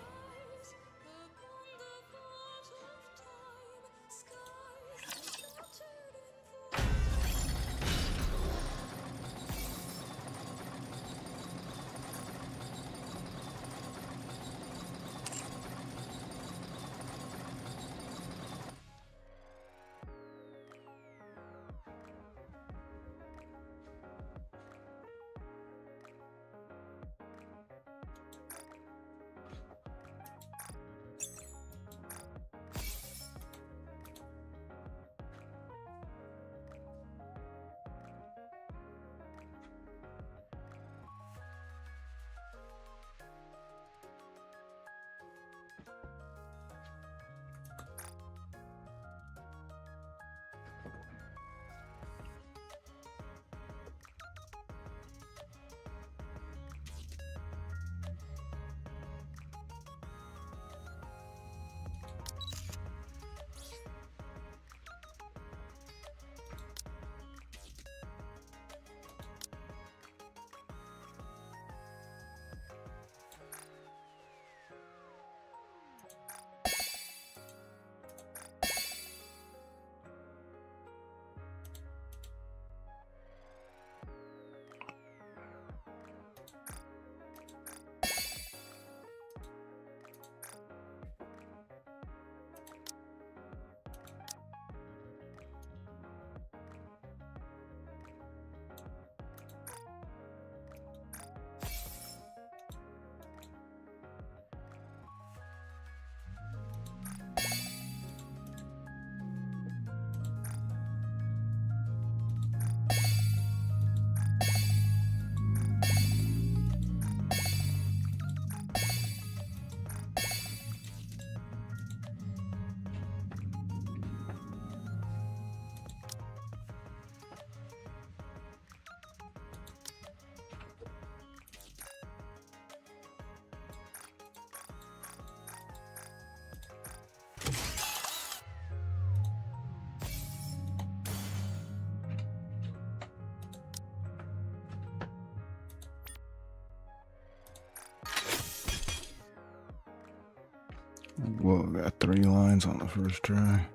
Speaker 3: Whoa, got 3 lines on the first try.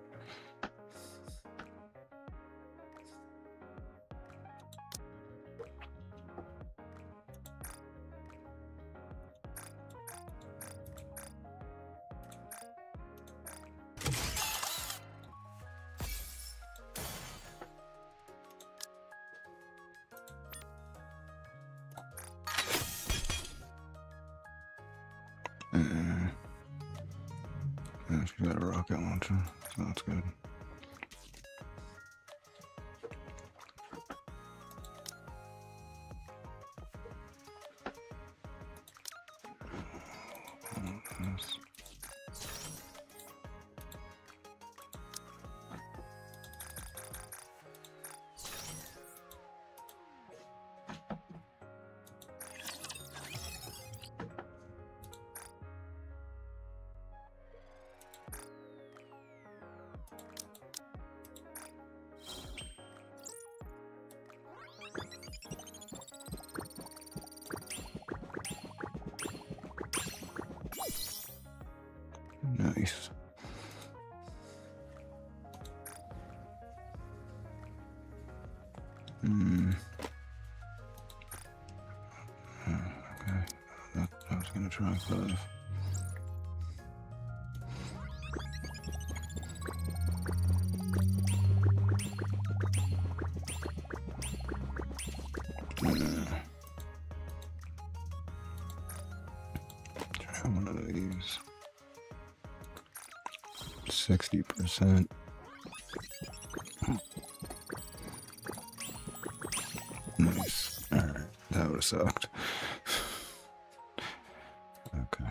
Speaker 3: Yeah, she got a rocket launcher, so that's good. Nice. Okay. I was gonna try 5. Try one of these. 60%. Nice. Alright, that would have sucked. Okay.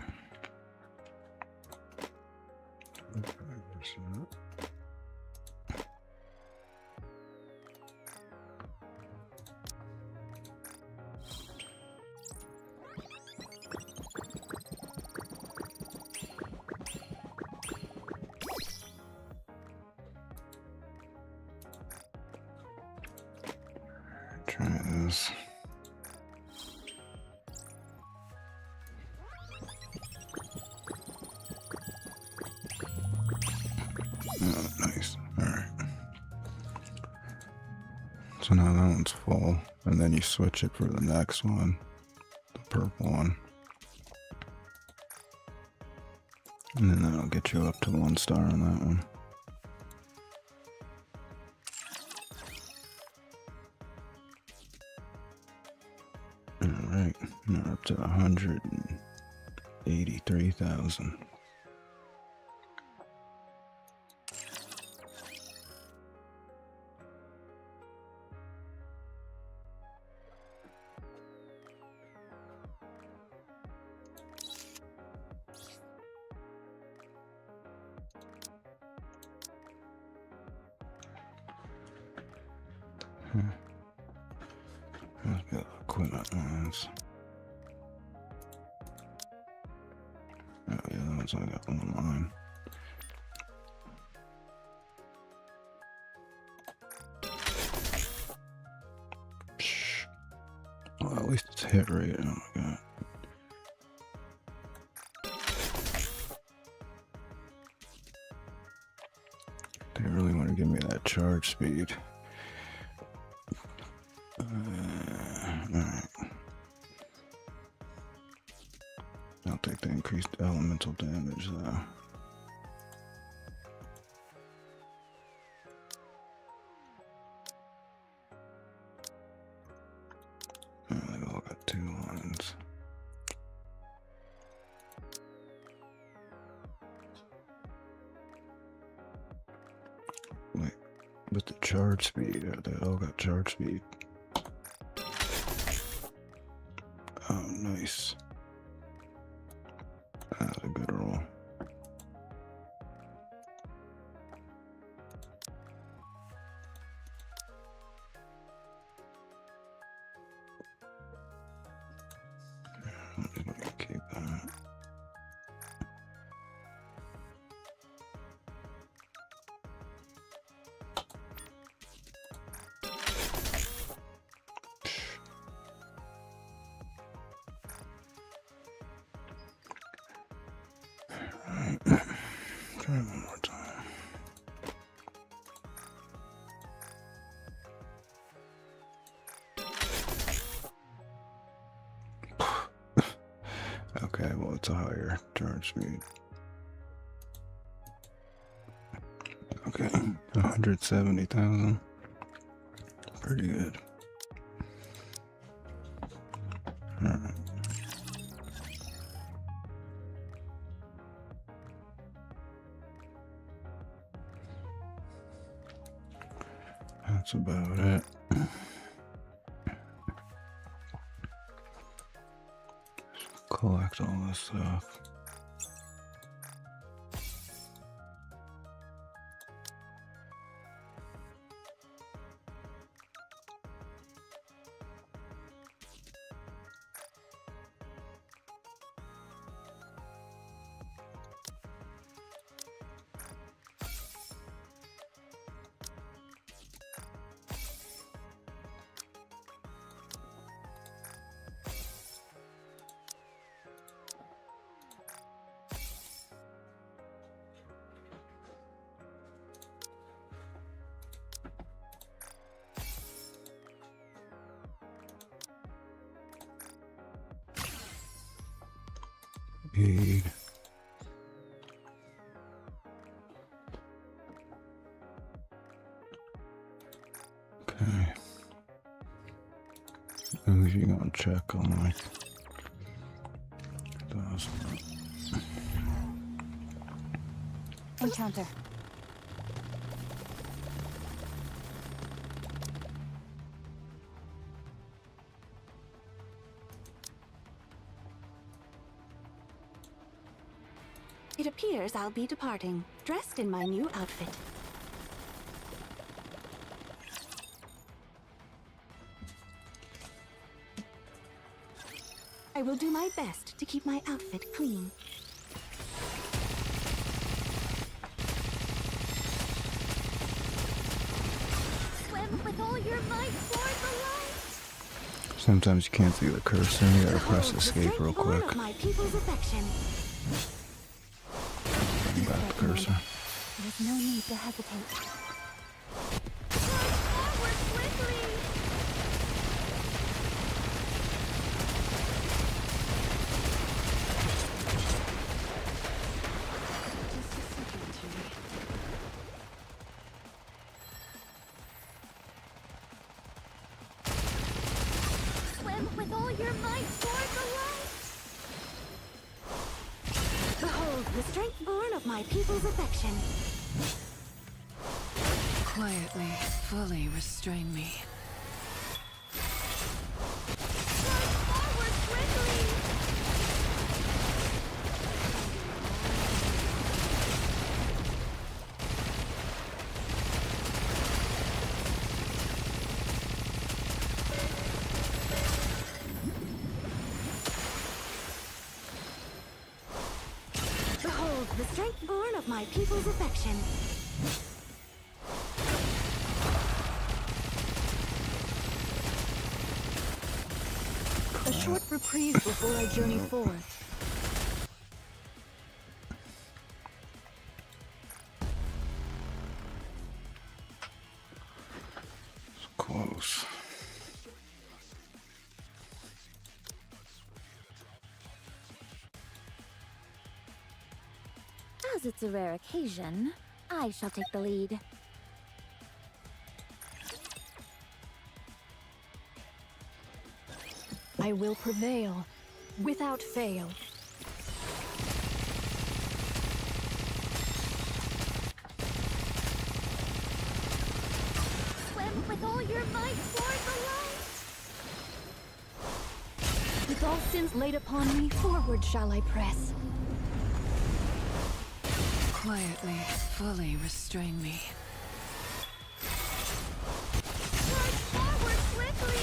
Speaker 3: is. Oh, nice. Alright. So now that one's full, and then you switch it for the next one, the purple one. And then that'll get you up to 1 star on that one. Alright, now up to 183,000. Must be the equipment lines. Oh yeah, that one's only got 1 line. Shh. Well, at least it's hit rate. Oh my god. They really want to give me that charge speed. Alright. I'll take the increased elemental damage though. Oh, they've all got 2 lines. Wait, but the charge speed, they all got charge speed. Oh, nice. That's a good roll. I'm just gonna keep that. Try it one more time. Okay, well, it's a higher charge speed. Okay, 170,000. Pretty good. Alright. That's about it. Collect all this stuff. Aid. Okay. Who's you gonna check on my 1,000?
Speaker 6: Encounter. It appears I'll be departing, dressed in my new outfit. I will do my best to keep my outfit clean.
Speaker 4: Swim with all your might toward the light.
Speaker 3: Sometimes you can't see the cursor. You gotta press
Speaker 6: Behold the
Speaker 3: escape real
Speaker 6: strength-born
Speaker 3: quick.
Speaker 6: of my people's affection.
Speaker 3: Back the cursor.
Speaker 4: There is no need to hesitate.
Speaker 8: Forward quickly!
Speaker 4: Swim with all your might toward the light.
Speaker 6: Behold the strength born of my people's affection.
Speaker 7: Quietly, fully restrain me.
Speaker 8: Forward quickly!
Speaker 6: Behold the strength born of my people's affection.
Speaker 2: A short reprieve before I journey forth.
Speaker 3: It's close.
Speaker 4: As it's a rare occasion, I shall take the lead.
Speaker 2: I will prevail, without fail.
Speaker 4: Swim with all your might toward the light.
Speaker 2: With all sins laid upon me, forward shall I press.
Speaker 7: Quietly, fully restrain me.
Speaker 8: Forward quickly!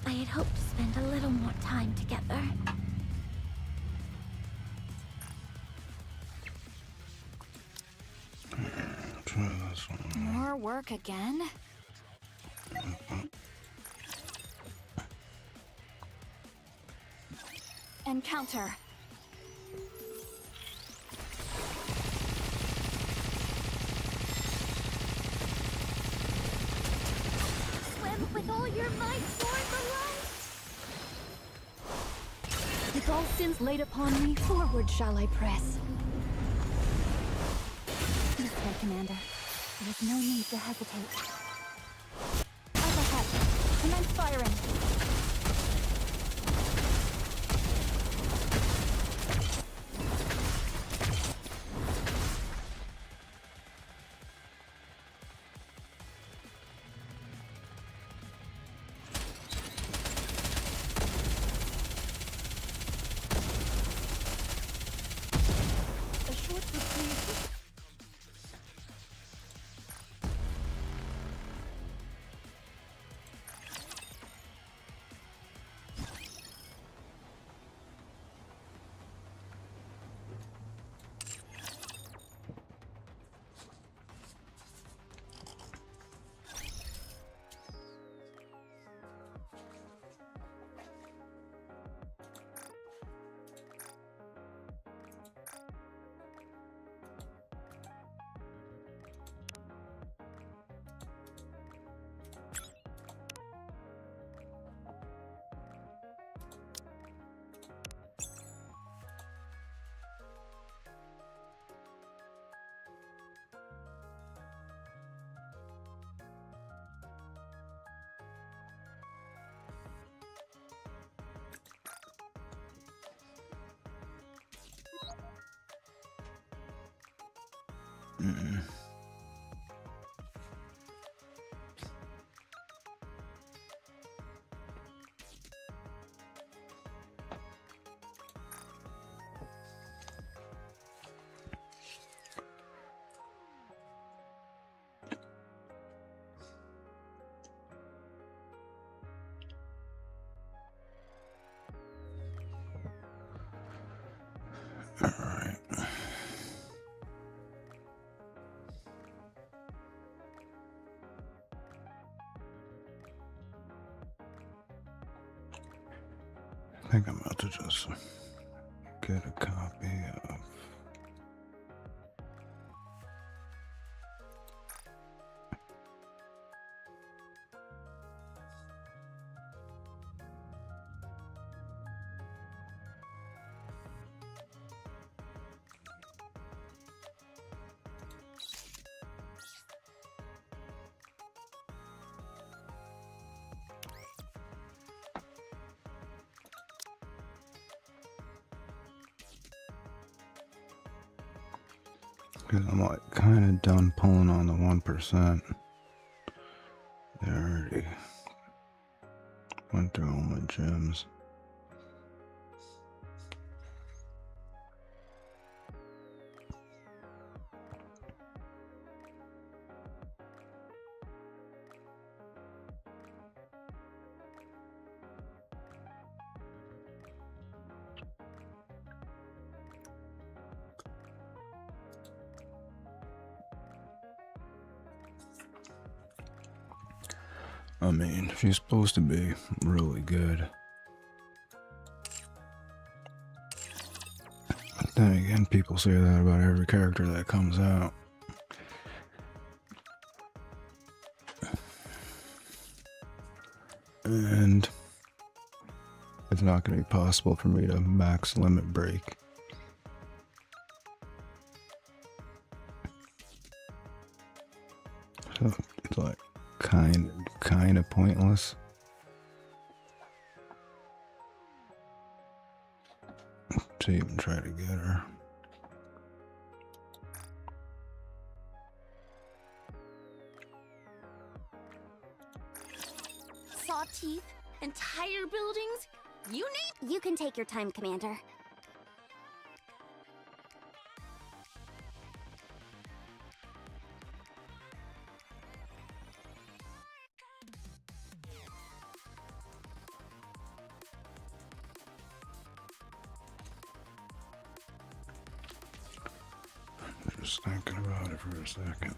Speaker 4: I had hoped to spend a little more time together.
Speaker 3: Try this one.
Speaker 4: More work again? Encounter. Swim with all your might toward the light.
Speaker 2: With all sins laid upon me, forward shall I press.
Speaker 4: This way, Commander. There is no need to hesitate. Up ahead. Commence firing.
Speaker 2: A short reprieve.
Speaker 3: All right. I think I'm about to just get a copy of. Because I'm like kind of done pulling on the 1%. They already went through all my gems. I mean, she's supposed to be really good. But then again, people say that about every character that comes out. And it's not going to be possible for me to max limit break. So it's like kind of pointless to even try to get her.
Speaker 8: Saw teeth? Entire buildings? You need.
Speaker 1: You can take your time, Commander.
Speaker 3: Just thinking about it for a second.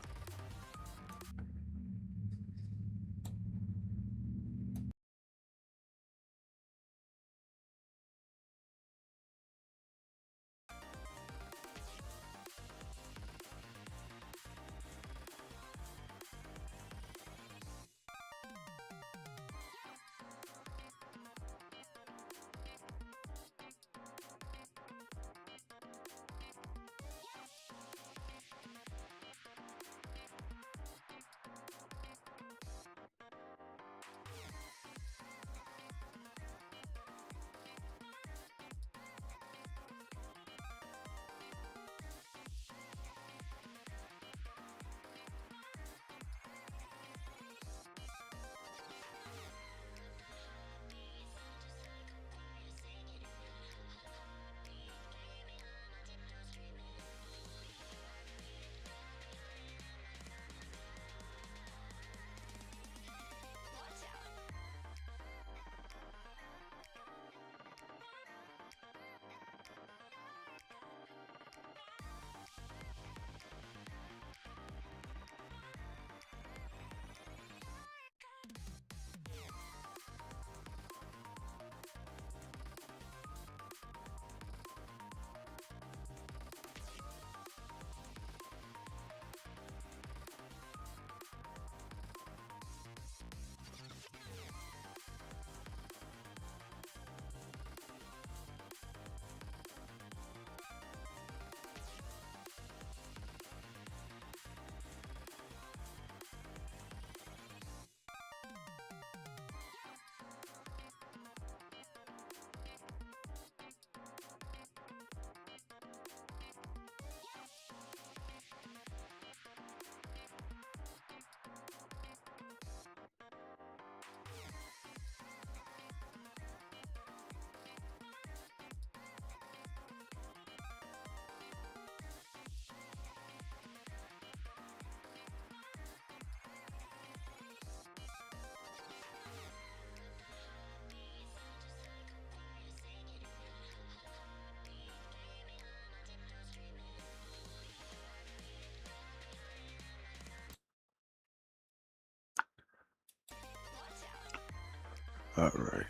Speaker 3: All right.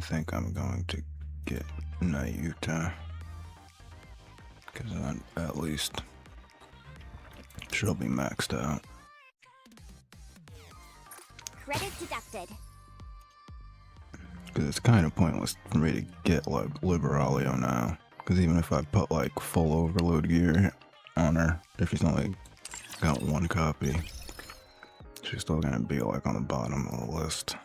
Speaker 3: think I'm going to get Nayuta, because then at least she'll be maxed out.
Speaker 1: Credit deducted.
Speaker 3: Because it's kind of pointless for me to get like Liberalio now, because even if I put like full overload gear on her, if she's only got one copy, she's still gonna be like on the bottom of the list.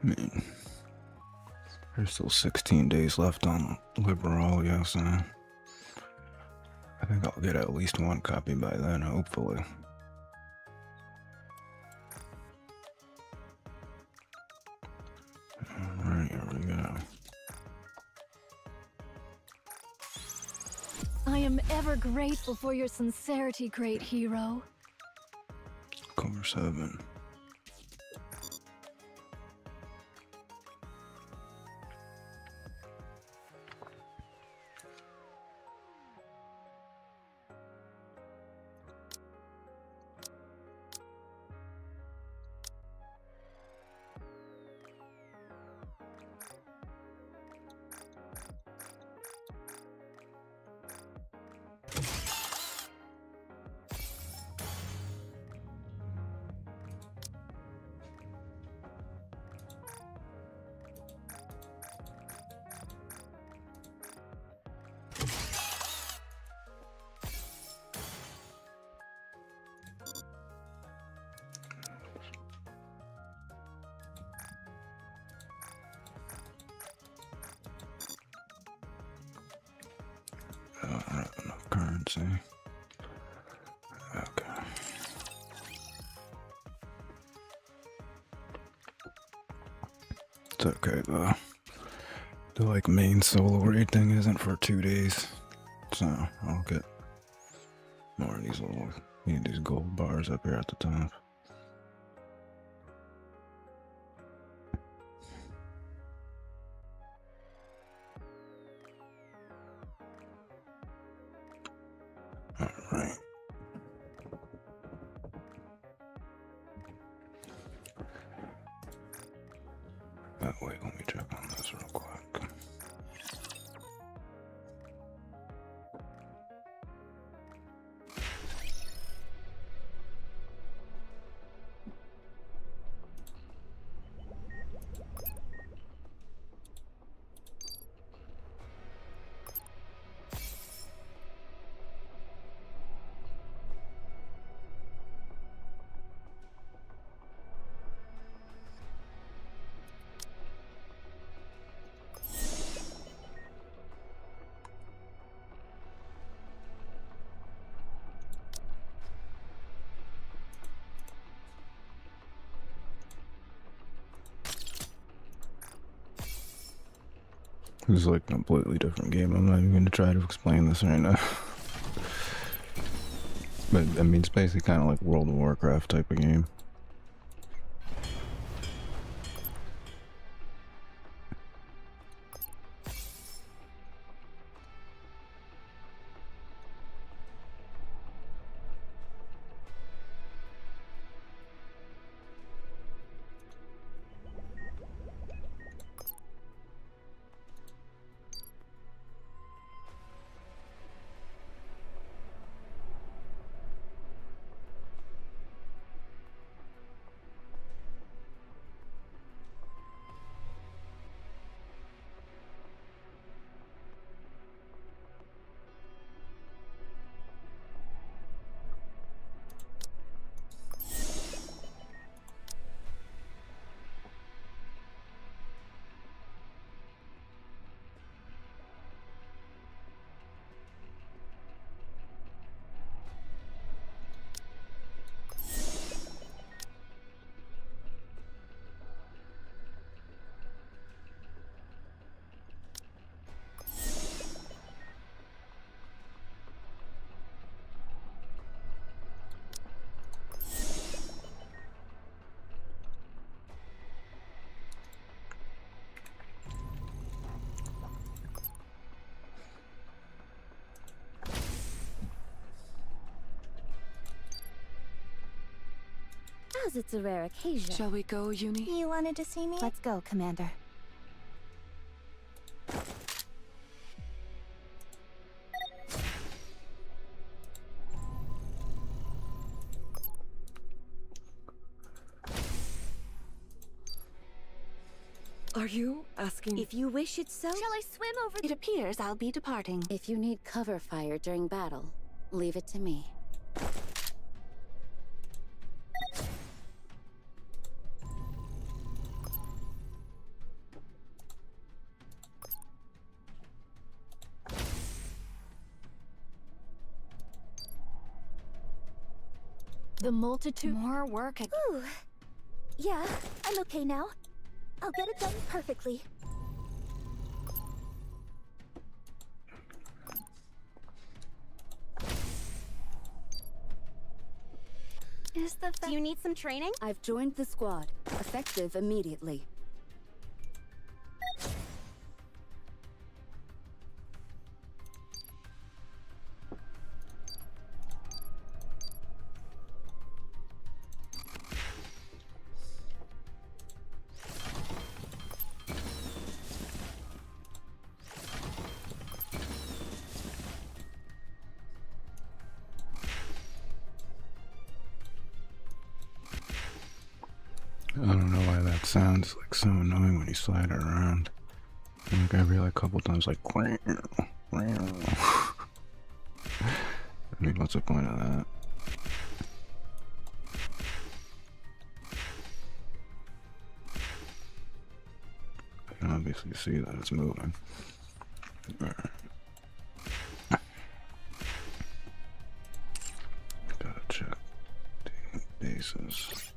Speaker 3: I mean, there's still 16 days left on Liberalia, so I think I'll get at least one copy by then, hopefully. Alright, here we go.
Speaker 2: I am ever grateful for your sincerity, great hero.
Speaker 3: Core 7. Alright, enough currency. Okay. It's okay though. The like main solo raid thing isn't for 2 days, so I'll get more of these little, these gold bars up here at the top. Alright. Wait, let me check on this real quick. This is like a completely different game. I'm not even going to try to explain this right now. But I mean, it's basically kind of like World of Warcraft type of game.
Speaker 4: As it's a rare occasion.
Speaker 7: Shall we go, Uni?
Speaker 6: You wanted to see me?
Speaker 4: Let's go, Commander.
Speaker 9: Are you asking?
Speaker 4: If you wish it so.
Speaker 8: Shall I swim over?
Speaker 6: It appears I'll be departing.
Speaker 4: If you need cover fire during battle, leave it to me.
Speaker 2: The multitude.
Speaker 8: More work.
Speaker 4: Ooh. Yeah, I'm okay now. I'll get it done perfectly.
Speaker 8: Is the
Speaker 1: Do you need some training?
Speaker 4: I've joined the squad. Effective immediately.
Speaker 3: I don't know why that sounds like so annoying when you slide it around. Like every couple times, like. I mean, what's the point of that? I can obviously see that it's moving. Alright. Gotta check the bases.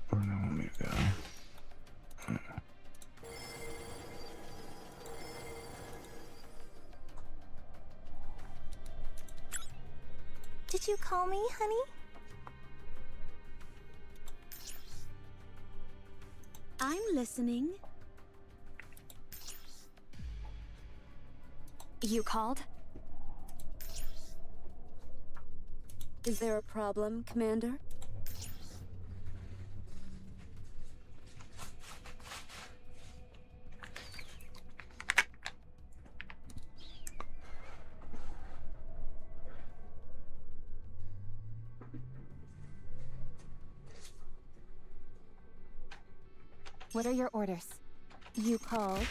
Speaker 3: Where do they want me to go?
Speaker 6: Did you call me, honey?
Speaker 1: I'm listening.
Speaker 4: You called? Is there a problem, Commander?
Speaker 6: What are your orders? You called?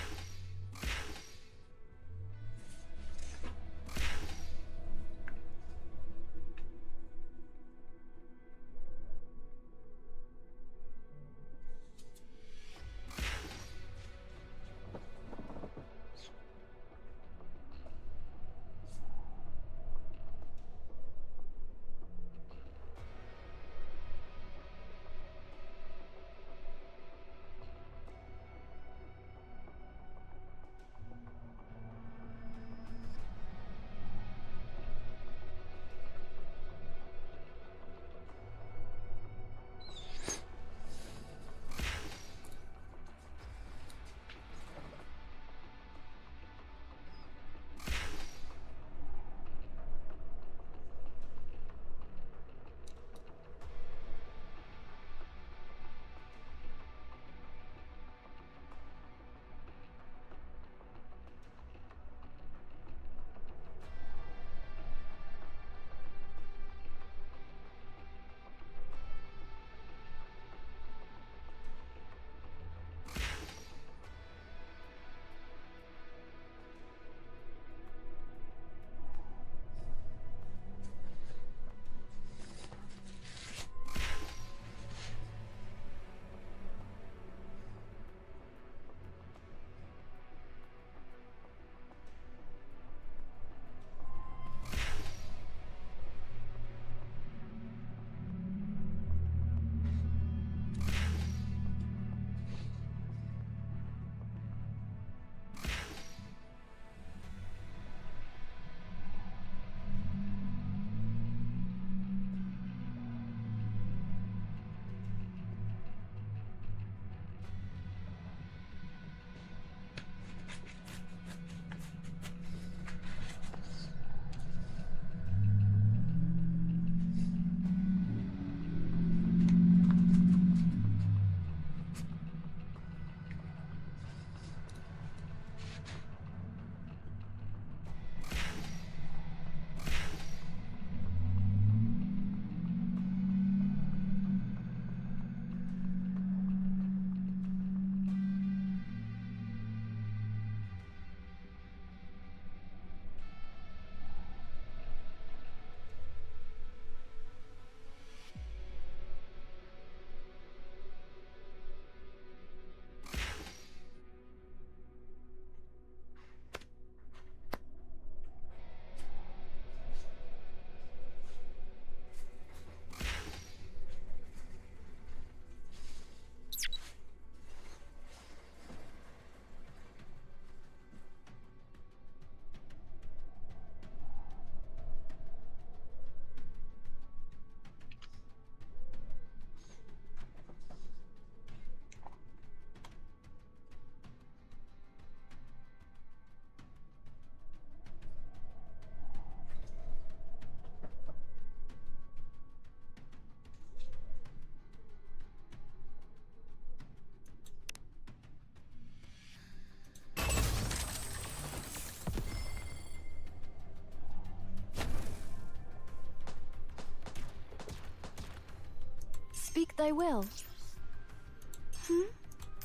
Speaker 2: speak thy will.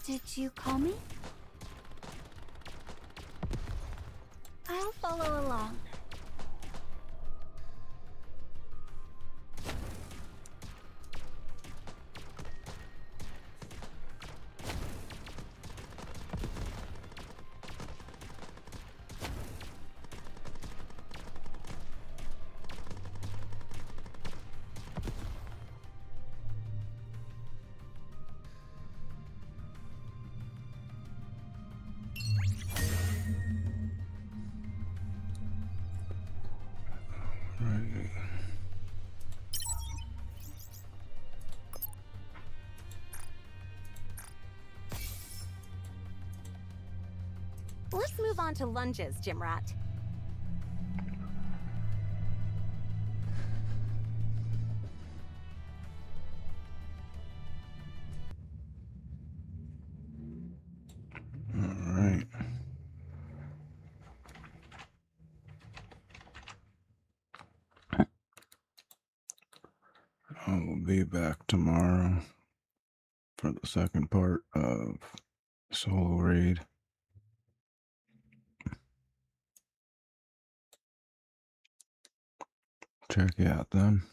Speaker 1: Did you call me? I'll follow along.
Speaker 4: Let's move on to lunges, Gymrat.
Speaker 3: All right. I will be back tomorrow for the second part of Solo Raid. Check you out then.